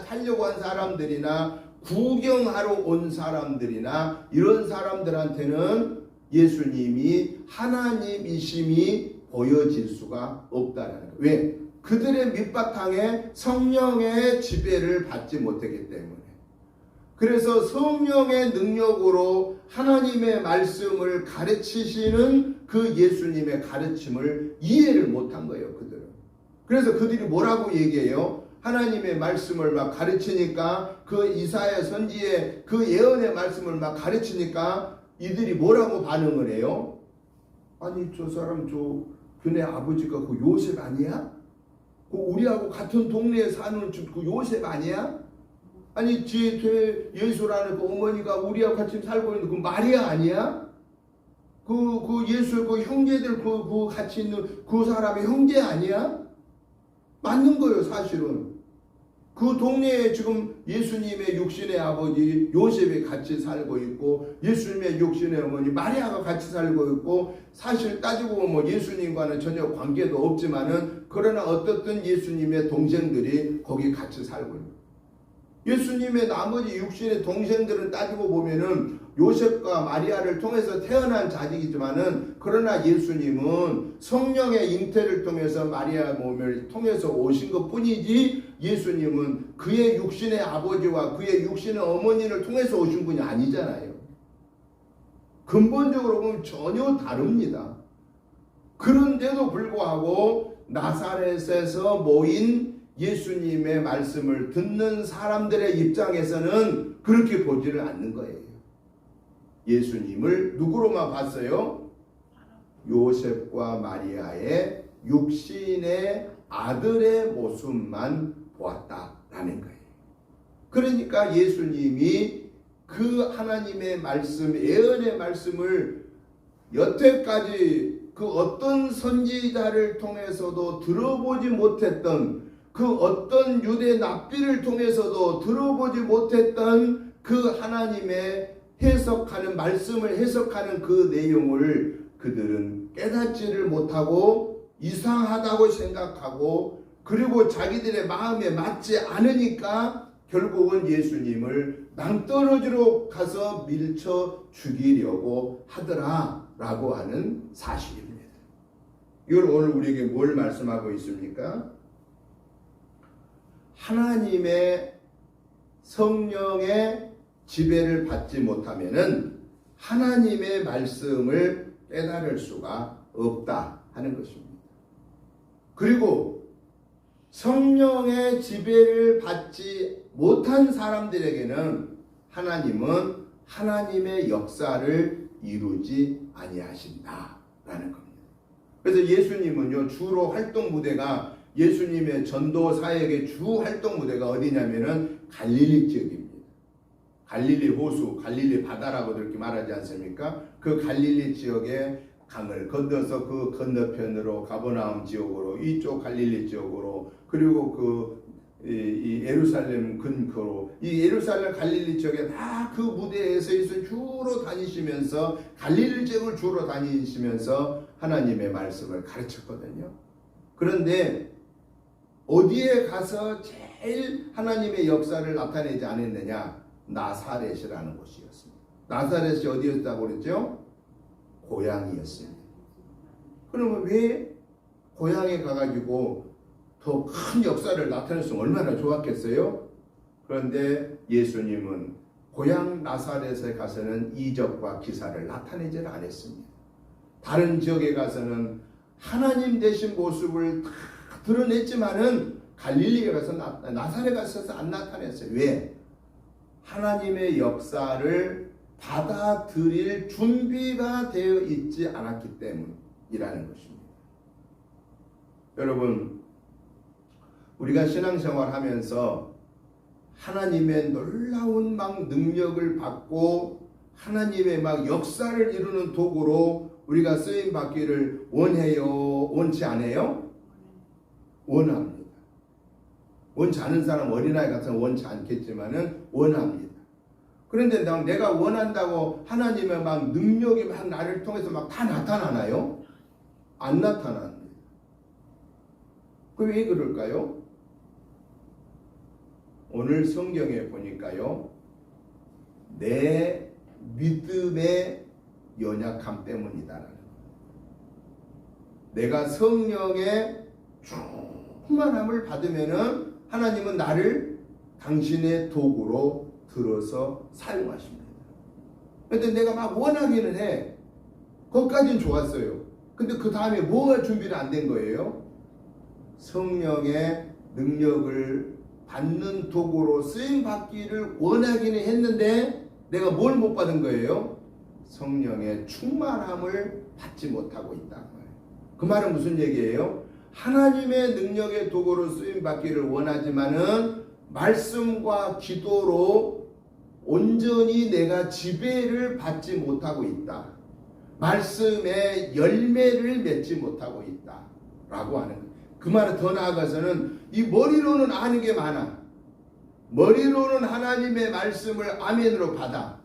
하려고 한 사람들이나 구경하러 온 사람들이나 이런 사람들한테는 예수님이 하나님이심이 보여질 수가 없다라는 거예요. 왜? 그들의 밑바탕에 성령의 지배를 받지 못하기 때문에. 그래서 성령의 능력으로 하나님의 말씀을 가르치시는 그 예수님의 가르침을 이해를 못한 거예요, 그들은. 그래서 그들이 뭐라고 얘기해요? 하나님의 말씀을 막 가르치니까 그 이사야 선지의 그 예언의 말씀을 막 가르치니까 이들이 뭐라고 반응을 해요? 아니 저 사람 저 그네 아버지가 그 요셉 아니야? 그 우리하고 같은 동네에 사는 그 요셉 아니야? 아니 제 예수라는 그 어머니가 우리하고 같이 살고 있는 그 마리아 아니야? 그 예수 그 형제들 그 같이 있는 그 사람의 형제 아니야? 맞는 거예요, 사실은. 그 동네에 지금 예수님의 육신의 아버지 요셉이 같이 살고 있고 예수님의 육신의 어머니 마리아가 같이 살고 있고 사실 따지고 보면 예수님과는 전혀 관계도 없지만은 그러나 어떻든 예수님의 동생들이 거기 같이 살고 있는 거예요. 예수님의 나머지 육신의 동생들은 따지고 보면은 요셉과 마리아를 통해서 태어난 자식이지만은 그러나 예수님은 성령의 잉태를 통해서 마리아 몸을 통해서 오신 것 뿐이지 예수님은 그의 육신의 아버지와 그의 육신의 어머니를 통해서 오신 분이 아니잖아요. 근본적으로 보면 전혀 다릅니다. 그런데도 불구하고 나사렛에서 모인 예수님의 말씀을 듣는 사람들의 입장에서는 그렇게 보지를 않는 거예요. 예수님을 누구로만 봤어요? 요셉과 마리아의 육신의 아들의 모습만 보았다라는 거예요. 그러니까 예수님이 그 하나님의 말씀, 예언의 말씀을 여태까지 그 어떤 선지자를 통해서도 들어보지 못했던 그 어떤 유대 납비를 통해서도 들어보지 못했던 그 하나님의 해석하는 말씀을 해석하는 그 내용을 그들은 깨닫지를 못하고 이상하다고 생각하고 그리고 자기들의 마음에 맞지 않으니까 결국은 예수님을 낭떠러지로 가서 밀쳐 죽이려고 하더라라고 하는 사실입니다. 이걸 오늘 우리에게 뭘 말씀하고 있습니까? 하나님의 성령의 지배를 받지 못하면은 하나님의 말씀을 깨달을 수가 없다 하는 것입니다. 그리고 성령의 지배를 받지 못한 사람들에게는 하나님은 하나님의 역사를 이루지 아니하신다라는 겁니다. 그래서 예수님은요 주로 활동 무대가 예수님의 전도 사역의 주 활동 무대가 어디냐면은 갈릴리 지역입니다. 갈릴리 호수, 갈릴리 바다라고도 이렇게 말하지 않습니까? 그 갈릴리 지역에 강을 건너서 그 건너편으로 가버나움 지역으로 이쪽 갈릴리 지역으로 그리고 이 예루살렘 근교로 이 예루살렘 갈릴리 지역에 다 그 무대에서 주로 다니시면서 갈릴리 지역을 주로 다니시면서 하나님의 말씀을 가르쳤거든요. 그런데 어디에 가서 제일 하나님의 역사를 나타내지 않았느냐? 나사렛이라는 곳이었습니다. 나사렛이 어디였다고 그랬죠? 고향이었습니다. 그러면 왜 고향에 가가지고 더 큰 역사를 나타냈으면 얼마나 좋았겠어요? 그런데 예수님은 고향 나사렛에 가서는 이적과 기사를 나타내질 않았습니다. 다른 지역에 가서는 하나님 되신 모습을 다 드러냈지만은 갈릴리에 가서 나사렛 가서 안 나타냈어요. 왜? 하나님의 역사를 받아들일 준비가 되어 있지 않았기 때문이라는 것입니다. 여러분, 우리가 신앙생활 하면서 하나님의 놀라운 막 능력을 받고 하나님의 막 역사를 이루는 도구로 우리가 쓰임 받기를 원해요? 원치 않아요? 원합니다. 원치 않은 사람 어린아이 같으면 원치 않겠지만은 원합니다. 그런데 내가 원한다고 하나님의 막 능력이 막 나를 통해서 막 다 나타나나요? 안 나타납니다. 그 왜 그럴까요? 오늘 성경에 보니까요, 내 믿음의 연약함 때문이다라는 거예요. 내가 성령의 충만함을 받으면은 하나님은 나를 당신의 도구로 들어서 사용하십니다. 그런데 내가 막 원하기는 해. 그것까지는 좋았어요. 근데 그 다음에 뭐가 준비는 안 된 거예요? 성령의 능력을 받는 도구로 쓰임 받기를 원하기는 했는데 내가 뭘 못 받은 거예요? 성령의 충만함을 받지 못하고 있다는 거예요. 그 말은 무슨 얘기예요? 하나님의 능력의 도구로 쓰임 받기를 원하지만은 말씀과 기도로 온전히 내가 지배를 받지 못하고 있다. 말씀의 열매를 맺지 못하고 있다. 라고 하는 거예요. 그 말은 더 나아가서는 이 머리로는 아는 게 많아. 머리로는 하나님의 말씀을 아멘으로 받아.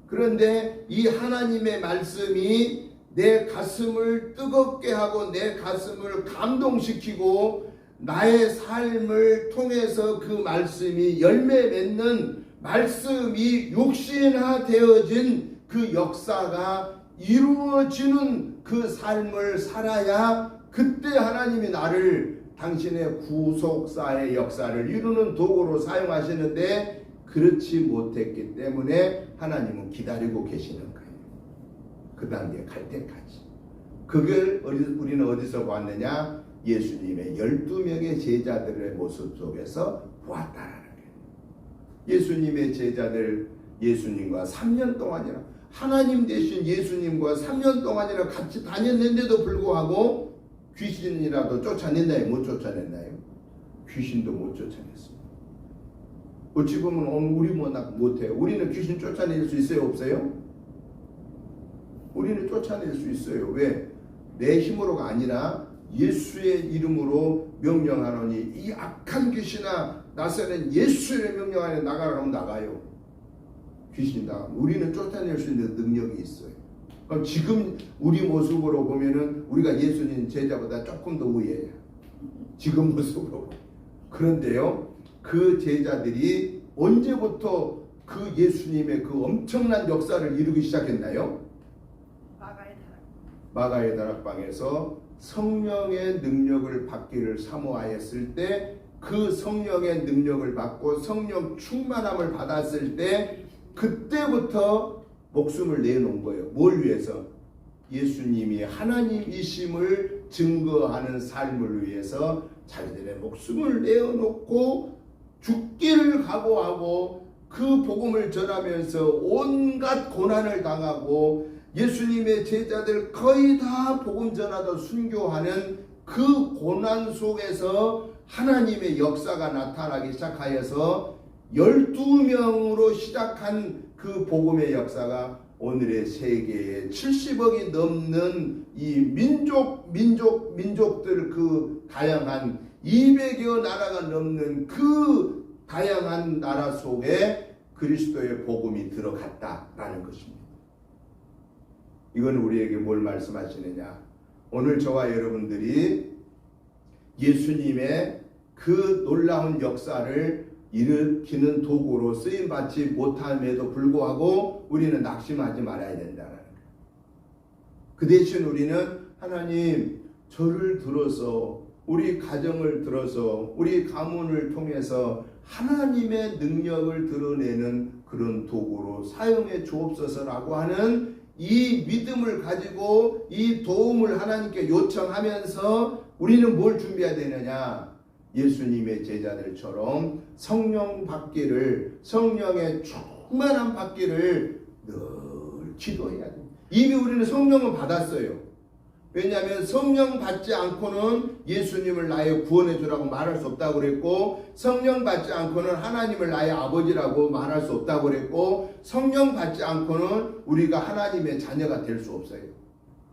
그런데 이 하나님의 말씀이 내 가슴을 뜨겁게 하고 내 가슴을 감동시키고 나의 삶을 통해서 그 말씀이 열매 맺는 말씀이 육신화되어진 그 역사가 이루어지는 그 삶을 살아야 그때 하나님이 나를 당신의 구속사의 역사를 이루는 도구로 사용하시는데 그렇지 못했기 때문에 하나님은 기다리고 계시는 거예요. 그 단계에 갈 때까지. 그걸 우리는 어디서 보았느냐? 예수님의 12명의 제자들의 모습 속에서 보았다라는 거예요. 예수님의 제자들, 예수님과 3년 동안이나 하나님 대신 예수님과 3년 동안이나 같이 다녔는데도 불구하고 귀신이라도 쫓아냈나요? 못 쫓아냈나요? 귀신도 못 쫓아냈습니다. 어찌 보면 우리 못해요. 우리는 귀신 쫓아낼 수 있어요? 없어요? 우리는 쫓아낼 수 있어요. 왜? 내 힘으로가 아니라 예수의 이름으로 명령하노니 이 악한 귀신아 나서는 예수의 명령 안에 나가라 하면 나가요. 귀신 다. 우리는 쫓아낼 수 있는 능력이 있어요. 그럼 지금 우리 모습으로 보면은 우리가 예수님 제자보다 조금 더 우위해요. 지금 모습으로. 그런데요, 그 제자들이 언제부터 그 예수님의 그 엄청난 역사를 이루기 시작했나요? 마가의 다락방에서 성령의 능력을 받기를 사모하였을 때 그 성령의 능력을 받고 성령 충만함을 받았을 때 그때부터 목숨을 내놓은 거예요. 뭘 위해서? 예수님이 하나님이심을 증거하는 삶을 위해서 자기들의 목숨을 내어놓고 죽기를 각오하고 그 복음을 전하면서 온갖 고난을 당하고 예수님의 제자들 거의 다 복음 전하다 순교하는 그 고난 속에서 하나님의 역사가 나타나기 시작하여서 12명으로 시작한 그 복음의 역사가 오늘의 세계에 70억이 넘는 이 민족들 그 다양한 200여 나라가 넘는 그 다양한 나라 속에 그리스도의 복음이 들어갔다라는 것입니다. 이건 우리에게 뭘 말씀하시느냐? 오늘 저와 여러분들이 예수님의 그 놀라운 역사를 일으키는 도구로 쓰임받지 못함에도 불구하고 우리는 낙심하지 말아야 된다는 거예요. 그 대신 우리는 하나님 저를 들어서 우리 가정을 들어서 우리 가문을 통해서 하나님의 능력을 드러내는 그런 도구로 사용해 주옵소서라고 하는 이 믿음을 가지고 이 도움을 하나님께 요청하면서 우리는 뭘 준비해야 되느냐? 예수님의 제자들처럼 성령 받기를, 성령의 충만한 받기를 늘 기도해야 돼. 이미 우리는 성령을 받았어요. 왜냐하면 성령 받지 않고는 예수님을 나의 구원해 주라고 말할 수 없다고 그랬고, 성령 받지 않고는 하나님을 나의 아버지라고 말할 수 없다고 그랬고, 성령 받지 않고는 우리가 하나님의 자녀가 될 수 없어요.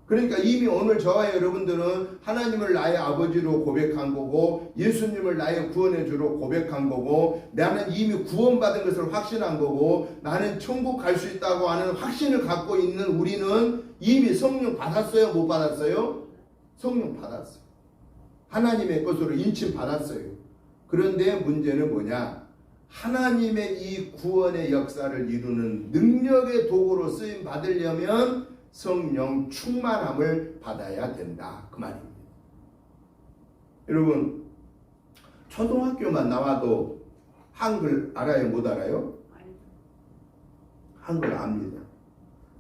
그러니까 이미 오늘 저와 여러분들은 하나님을 나의 아버지로 고백한 거고, 예수님을 나의 구원해 주로 고백한 거고, 나는 이미 구원받은 것을 확신한 거고, 나는 천국 갈 수 있다고 하는 확신을 갖고 있는 우리는 이미 성령 받았어요? 못 받았어요? 성령 받았어요. 하나님의 것으로 인침 받았어요. 그런데 문제는 뭐냐? 하나님의 이 구원의 역사를 이루는 능력의 도구로 쓰임 받으려면 성령 충만함을 받아야 된다, 그 말입니다. 여러분, 초등학교만 나와도 한글 알아요? 못 알아요? 한글 압니다.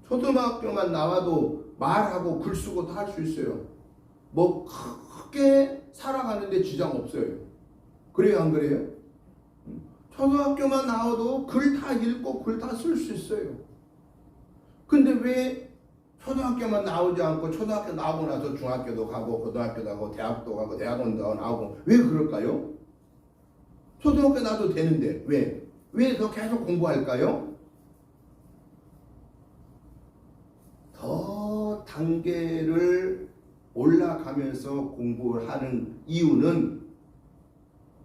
초등학교만 나와도 말하고 글 쓰고 다 할 수 있어요. 뭐 크게 살아가는데 지장 없어요. 그래요, 안 그래요? 초등학교만 나와도 글 다 읽고 글 다 쓸 수 있어요. 근데 왜 초등학교만 나오지 않고 초등학교 나오고 나서 중학교도 가고 고등학교도 가고 대학도 가고 대학원도 나오고, 왜 그럴까요? 초등학교 나도 되는데 왜 더 계속 공부할까요? 더 단계를 올라가면서 공부를 하는 이유는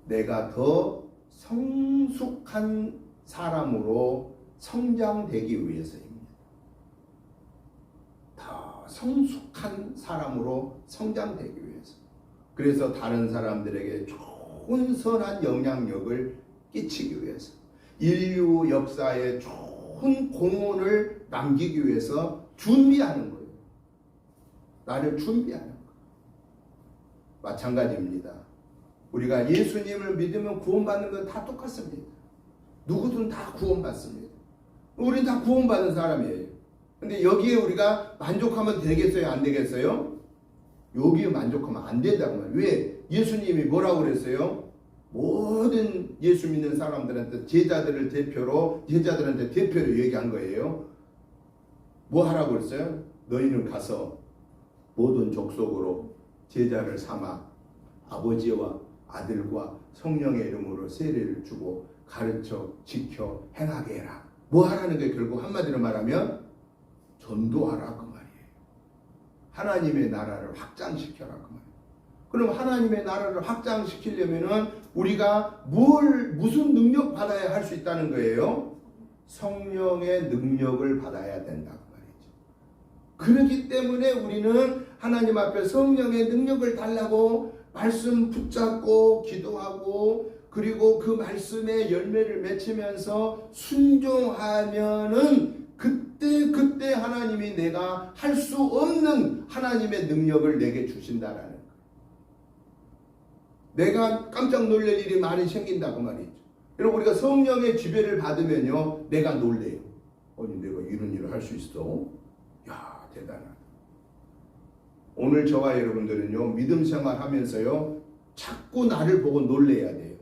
내가 더 성숙한 사람으로 성장되기 위해서입니다. 더 성숙한 사람으로 성장되기 위해서. 그래서 다른 사람들에게 좋은 선한 영향력을 끼치기 위해서, 인류 역사에 좋은 공헌을 남기기 위해서 준비하는 거예요. 나를 준비하는 거예요. 마찬가지입니다. 우리가 예수님을 믿으면 구원받는 건 다 똑같습니다. 누구든 다 구원받습니다. 우리는 다 구원받은 사람이에요. 근데 여기에 우리가 만족하면 되겠어요? 안 되겠어요? 여기에 만족하면 안 된다고 말이에요. 왜? 예수님이 뭐라고 그랬어요? 모든 예수 믿는 사람들한테 제자들한테 대표로 얘기한 거예요. 뭐 하라고 그랬어요? 너희는 가서 모든 족속으로 제자를 삼아 아버지와 아들과 성령의 이름으로 세례를 주고 가르쳐 지켜 행하게 해라. 뭐 하라는 게 결국 한마디로 말하면 전도하라, 그 말이에요. 하나님의 나라를 확장시켜라, 그 말이에요. 그럼 하나님의 나라를 확장시키려면은 우리가 무슨 능력 받아야 할 수 있다는 거예요? 성령의 능력을 받아야 된다, 그 말이죠. 그렇기 때문에 우리는 하나님 앞에 성령의 능력을 달라고 말씀 붙잡고 기도하고, 그리고 그 말씀의 열매를 맺히면서 순종하면은 그때 하나님이 내가 할 수 없는 하나님의 능력을 내게 주신다라는 거예요. 내가 깜짝 놀랄 일이 많이 생긴다고 말이죠. 여러분, 우리가 성령의 지배를 받으면요, 내가 놀래요. 아니, 내가 이런 일을 할 수 있어? 야, 대단하다. 오늘 저와 여러분들은요, 믿음 생활하면서요, 자꾸 나를 보고 놀래야 돼요.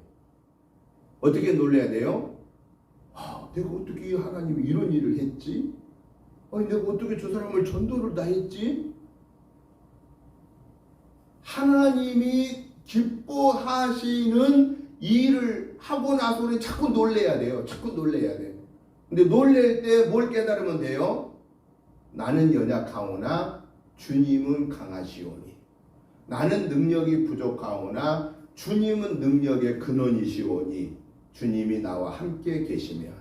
어떻게 놀래야 돼요? 아, 내가 어떻게 하나님이 이런 일을 했지? 아니, 내가 어떻게 저 사람을 전도를 다 했지? 하나님이 기뻐하시는 일을 하고 나서는 자꾸 놀래야 돼요. 자꾸 놀래야 돼요. 근데 놀랄 때 뭘 깨달으면 돼요? 나는 연약하오나 주님은 강하시오니. 나는 능력이 부족하오나 주님은 능력의 근원이시오니. 주님이 나와 함께 계시면,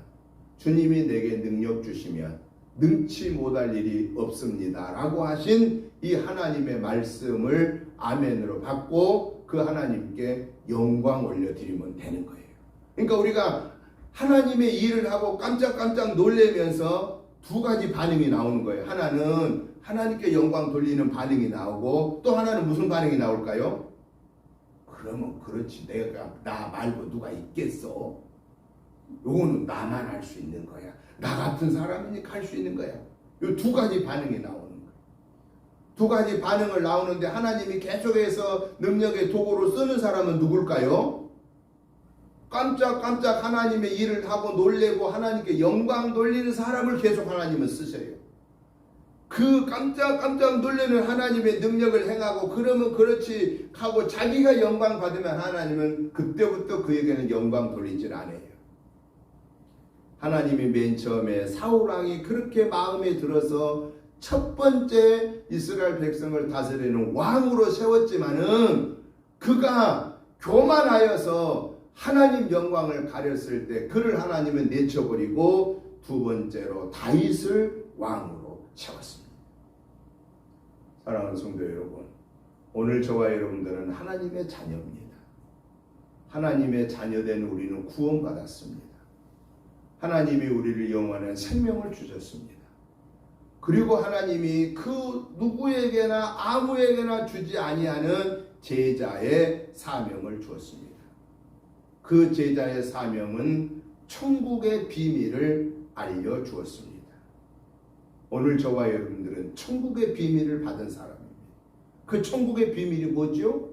주님이 내게 능력 주시면 능치 못할 일이 없습니다 라고 하신 이 하나님의 말씀을 아멘으로 받고 그 하나님께 영광 올려드리면 되는 거예요. 그러니까 우리가 하나님의 일을 하고 깜짝깜짝 놀라면서 두 가지 반응이 나오는 거예요. 하나는 하나님께 영광 돌리는 반응이 나오고, 또 하나는 무슨 반응이 나올까요? 그러면 그렇지, 내가 나 말고 누가 있겠어? 요거는 나만 할 수 있는 거야. 나 같은 사람이니까 할 수 있는 거야. 요 두 가지 반응이 나오는 거야. 두 가지 반응을 나오는데 하나님이 계속해서 능력의 도구로 쓰는 사람은 누굴까요? 깜짝깜짝 하나님의 일을 하고 놀래고 하나님께 영광 돌리는 사람을 계속 하나님은 쓰세요. 그 깜짝깜짝 놀라는 하나님의 능력을 행하고 그러면 그렇지 하고 자기가 영광 받으면 하나님은 그때부터 그에게는 영광 돌리질 않아요. 하나님이 맨 처음에 사울왕이 그렇게 마음에 들어서 첫 번째 이스라엘 백성을 다스리는 왕으로 세웠지만은 그가 교만하여서 하나님 영광을 가렸을 때 그를 하나님은 내쳐버리고 두 번째로 다윗을 왕으로 세웠습니다. 사랑하는 성도 여러분, 오늘 저와 여러분들은 하나님의 자녀입니다. 하나님의 자녀된 우리는 구원받았습니다. 하나님이 우리를 영원한 생명을 주셨습니다. 그리고 하나님이 그 누구에게나 아무에게나 주지 아니하는 제자의 사명을 주었습니다. 그 제자의 사명은 천국의 비밀을 알려주었습니다. 오늘 저와 여러분들은 천국의 비밀을 받은 사람입니다. 그 천국의 비밀이 뭐죠?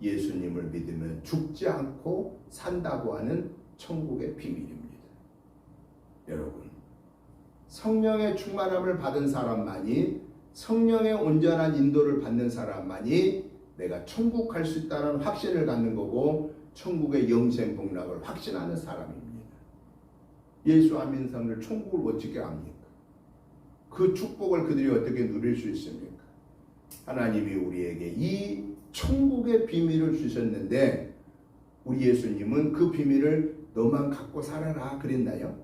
예수님을 믿으면 죽지 않고 산다고 하는 천국의 비밀입니다. 여러분, 성령의 충만함을 받은 사람만이, 성령의 온전한 인도를 받는 사람만이 내가 천국 갈 수 있다는 확신을 갖는 거고 천국의 영생 복락을 확신하는 사람입니다. 예수 안 믿는 사람들 천국을 어떻게 압니까? 그 축복을 그들이 어떻게 누릴 수 있습니까? 하나님이 우리에게 이 천국의 비밀을 주셨는데 우리 예수님은 그 비밀을 너만 갖고 살아라 그랬나요?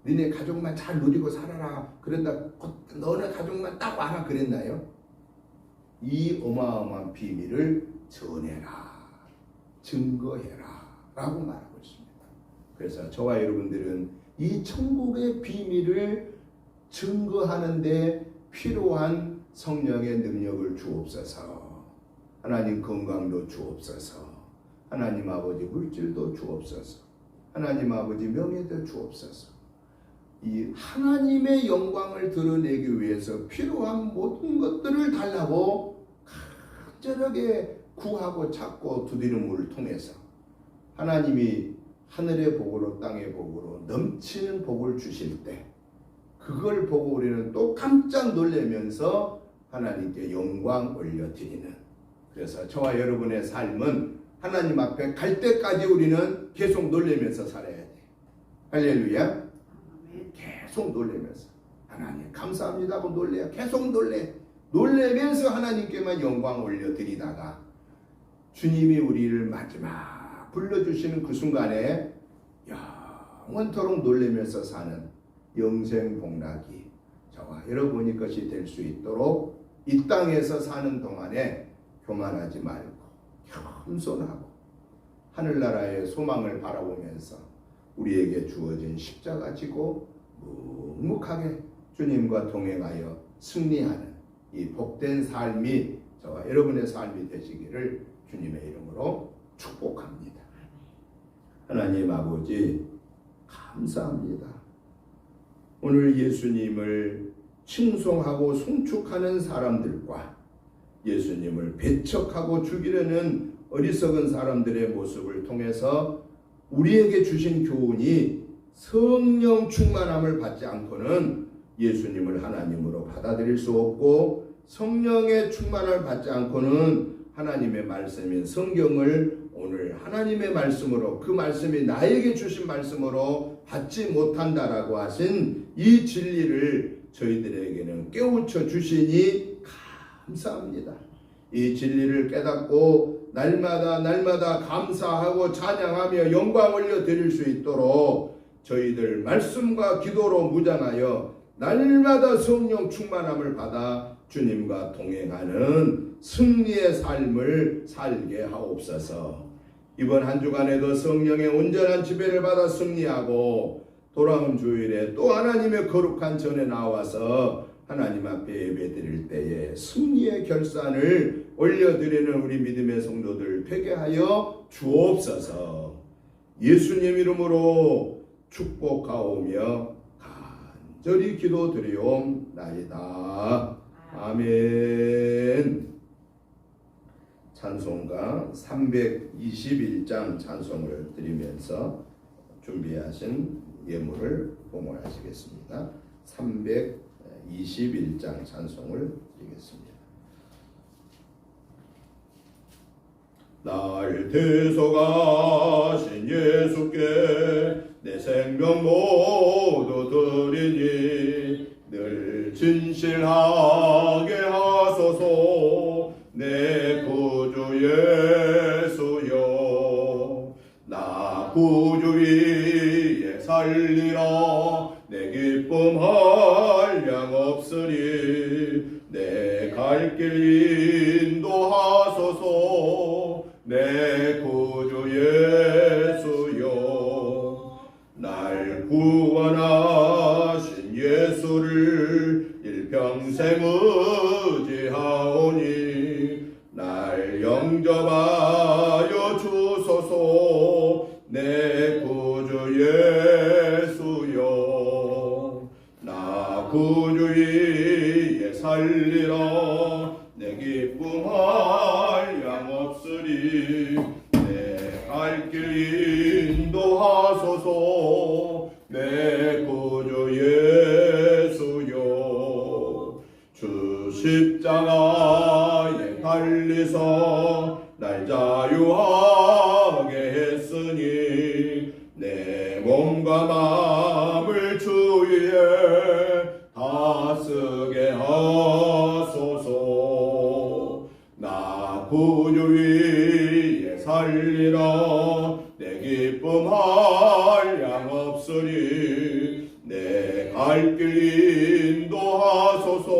너네 가족만 잘 누리고 살아라 그랬다. 너네 가족만 딱 와라 그랬나요? 이 어마어마한 비밀을 전해라, 증거해라 라고 말하고 있습니다. 그래서 저와 여러분들은 이 천국의 비밀을 증거하는데 필요한 성령의 능력을 주옵소서. 하나님 건강도 주옵소서. 하나님 아버지 물질도 주옵소서. 하나님 아버지 명예도 주옵소서. 이 하나님의 영광을 드러내기 위해서 필요한 모든 것들을 달라고 간절하게 구하고 찾고 두드림을 통해서 하나님이 하늘의 복으로 땅의 복으로 넘치는 복을 주실 때 그걸 보고 우리는 또 깜짝 놀라면서 하나님께 영광 올려드리는, 그래서 저와 여러분의 삶은 하나님 앞에 갈 때까지 우리는 계속 놀라면서 살아야 돼. 할렐루야. 계속 놀라면서 하나님 감사합니다 하고 놀래요. 계속 놀래면서 하나님께만 영광 올려드리다가 주님이 우리를 마지막 불러주시는 그 순간에 영원토록 놀라면서 사는 영생 복락이 저와 여러분의 것이 될 수 있도록 이 땅에서 사는 동안에 교만하지 말고 겸손하고 하늘나라의 소망을 바라보면서 우리에게 주어진 십자가 지고 묵묵하게 주님과 동행하여 승리하는 이 복된 삶이 저와 여러분의 삶이 되시기를 주님의 이름으로 축복합니다. 하나님 아버지 감사합니다. 오늘 예수님을 칭송하고 송축하는 사람들과 예수님을 배척하고 죽이려는 어리석은 사람들의 모습을 통해서 우리에게 주신 교훈이 성령 충만함을 받지 않고는 예수님을 하나님으로 받아들일 수 없고 성령의 충만함을 받지 않고는 하나님의 말씀인 성경을 오늘 하나님의 말씀으로 그 말씀이 나에게 주신 말씀으로 받지 못한다라고 하신 이 진리를 저희들에게는 깨우쳐 주시니 감사합니다. 이 진리를 깨닫고 날마다 감사하고 찬양하며 영광 올려드릴 수 있도록 저희들 말씀과 기도로 무장하여 날마다 성령 충만함을 받아 주님과 동행하는 승리의 삶을 살게 하옵소서. 이번 한 주간에도 성령의 온전한 지배를 받아 승리하고 돌아온 주일에 또 하나님의 거룩한 전에 나와서 하나님 앞에 예배드릴 때에 승리의 결산을 올려드리는 우리 믿음의 성도들 되게 하여 주옵소서. 예수님 이름으로 축복하오며 간절히 기도드리옵나이다. 아멘. 찬송가 321장 찬송을 드리면서 준비하신 예물을 봉헌하시겠습니다. 321장 찬송을 드리겠습니다. 날 대속하신 예수께 내 생명 모두 드리니 늘 진실하게 하소서 내 구주 예수여. 나 구주 위에 살리라 내 기쁨 한량 없으리 내 갈 길 인도하소서 내 구주 예수여. 날 구원하신 예수를 일평생 의지하오니 날 영접하여 주소서 내 구주 예수여. 나 구주 위에 살리라 내 기쁨 한량 없으리 내 갈 길 인도하소서 내 구주 예수여. 주 십자가에 달리서 날 자유하게 했으니 내 몸과 마음을 주 위에 다 쓰게 하소서. 나 구주 위에 살리라 내 기쁨 한량 없으리 내 갈 길 인도하소서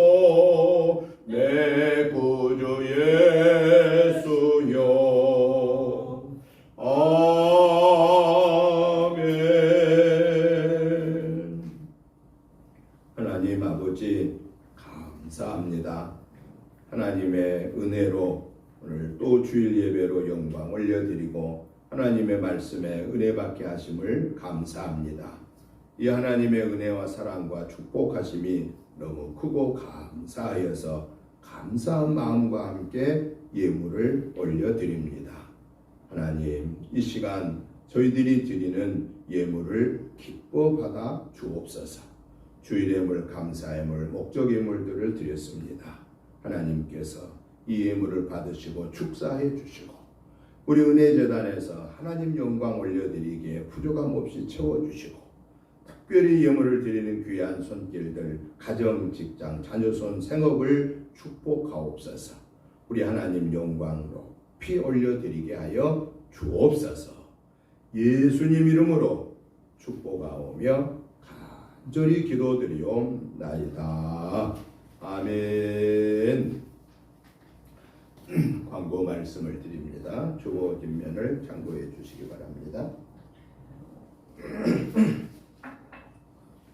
내 구주 예수여. 아멘. 하나님 아버지 감사합니다. 하나님의 은혜로 오늘 또 주일 예배로 영광 올려드리고 하나님의 말씀에 은혜 받게 하심을 감사합니다. 이 하나님의 은혜와 사랑과 축복하심이 너무 크고 감사하여서 감사한 마음과 함께 예물을 올려드립니다. 하나님, 이 시간 저희들이 드리는 예물을 기뻐 받아 주옵소서. 주일 예물, 감사 예물, 목적 예물들을 드렸습니다. 하나님께서 이 예물을 받으시고 축사해 주시고 우리 은혜재단에서 하나님 영광 올려드리기에 부족함 없이 채워주시고 특별히 예물을 드리는 귀한 손길들, 가정, 직장, 자녀손, 생업을 축복하옵소서. 우리 하나님 영광으로 피 올려드리게 하여 주옵소서. 예수님 이름으로 축복하오며 간절히 기도드리옵나이다. 아멘. 광고 말씀을 드립니다. 주보 뒷면을 참고해 주시기 바랍니다.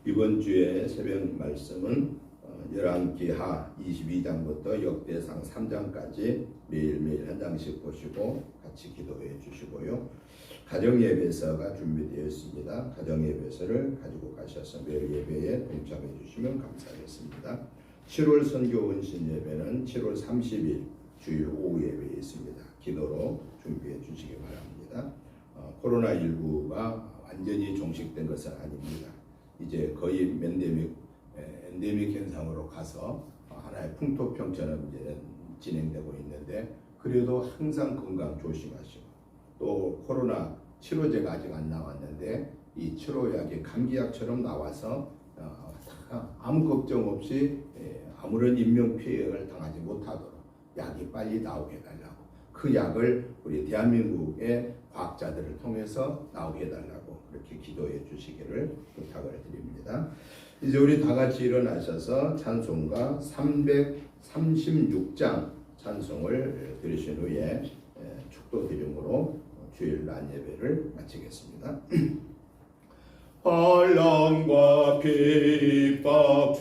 이번 주에 새벽 말씀은 열왕기하 22장부터 역대상 3장까지 매일매일 한 장씩 보시고 같이 기도해 주시고요. 가정예배서가 준비되어 있습니다. 가정예배서를 가지고 가셔서 매일 예배에 동참해 주시면 감사하겠습니다. 7월 선교 은신 예배는 7월 30일 주일 오후 예배에 있습니다. 기도로 준비해 주시기 바랍니다. 코로나19가 완전히 종식된 것은 아닙니다. 이제 거의 엔데믹 현상으로 가서 하나의 풍토병처럼 이제 진행되고 있는데 그래도 항상 건강 조심하시고 또 코로나 치료제가 아직 안 나왔는데 이 치료약이 감기약처럼 나와서 아무 걱정 없이 아무런 인명피해를 당하지 못하도록 약이 빨리 나오게 해달라고 그 약을 우리 대한민국의 과학자들을 통해서 나오게 해달라고 그렇게 기도해 주시기를 부탁을 드립니다. 이제 우리 다 같이 일어나셔서 찬송가 336장 찬송을 들으신 후에 축도 드림으로 주일 난 예배를 마치겠습니다. 환난과 핍박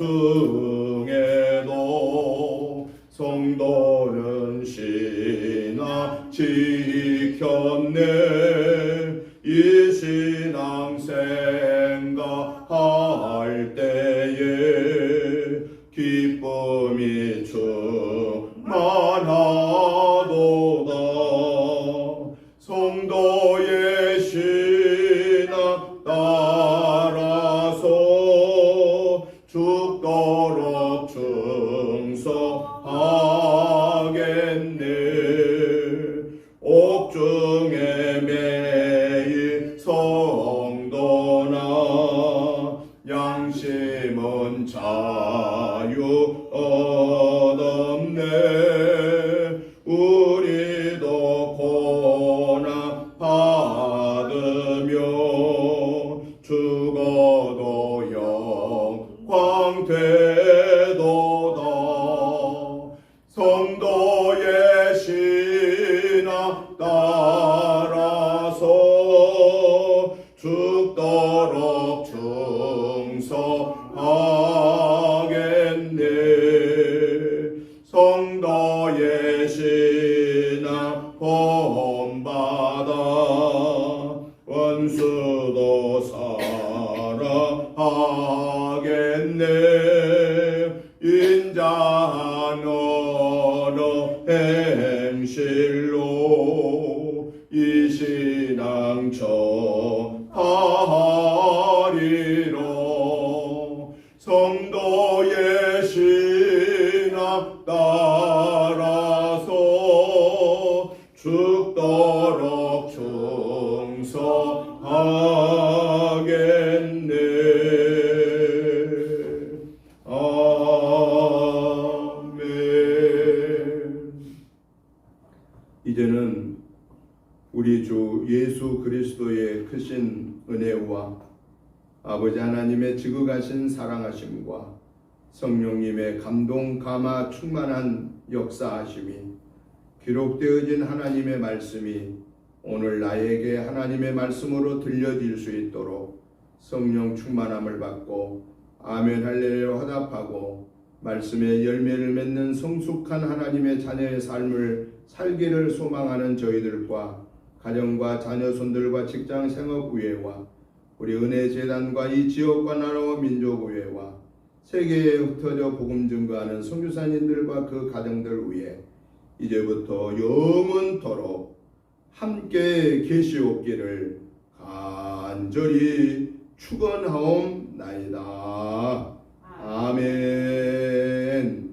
중에도 성도는 신앙 지켰네. 이 신앙 생각할 때에 기쁨이 성도의 신앙 따라서 죽도록 충성하겠네. 옥중에 매일 성도나 양심은 자유 얻었네. 우리도 고난 받으며 죽어도 영광 되도다. 성도의 신앙 따라서 죽도록 충성하겠네. 성도의 신앙 본받아 원수도 사랑하겠네. 인자한 언어 행실로 이 신앙 전하리라. 성도의 신앙 따라서 죽도록 충성하겠네. 아멘. 이제는 우리 주 예수 그리스도의 크신 은혜와 아버지 하나님의 지극하신 사랑하심과 성령님의 감동 감화 충만한 역사하심이 기록되어진 하나님의 말씀이 오늘 나에게 하나님의 말씀으로 들려질 수 있도록 성령 충만함을 받고 아멘 할렐루야 화답하고 말씀의 열매를 맺는 성숙한 하나님의 자녀의 삶을 살기를 소망하는 저희들과 가정과 자녀손들과 직장 생업의회와 우리 은혜재단과 이 지역과 나라와 민족의회와 세계에 흩어져 복음 증거하는 선교사님들과 그 가정들 위해 이제부터 영원토록 함께 계시옵기를 간절히 축원하옵나이다. 아멘.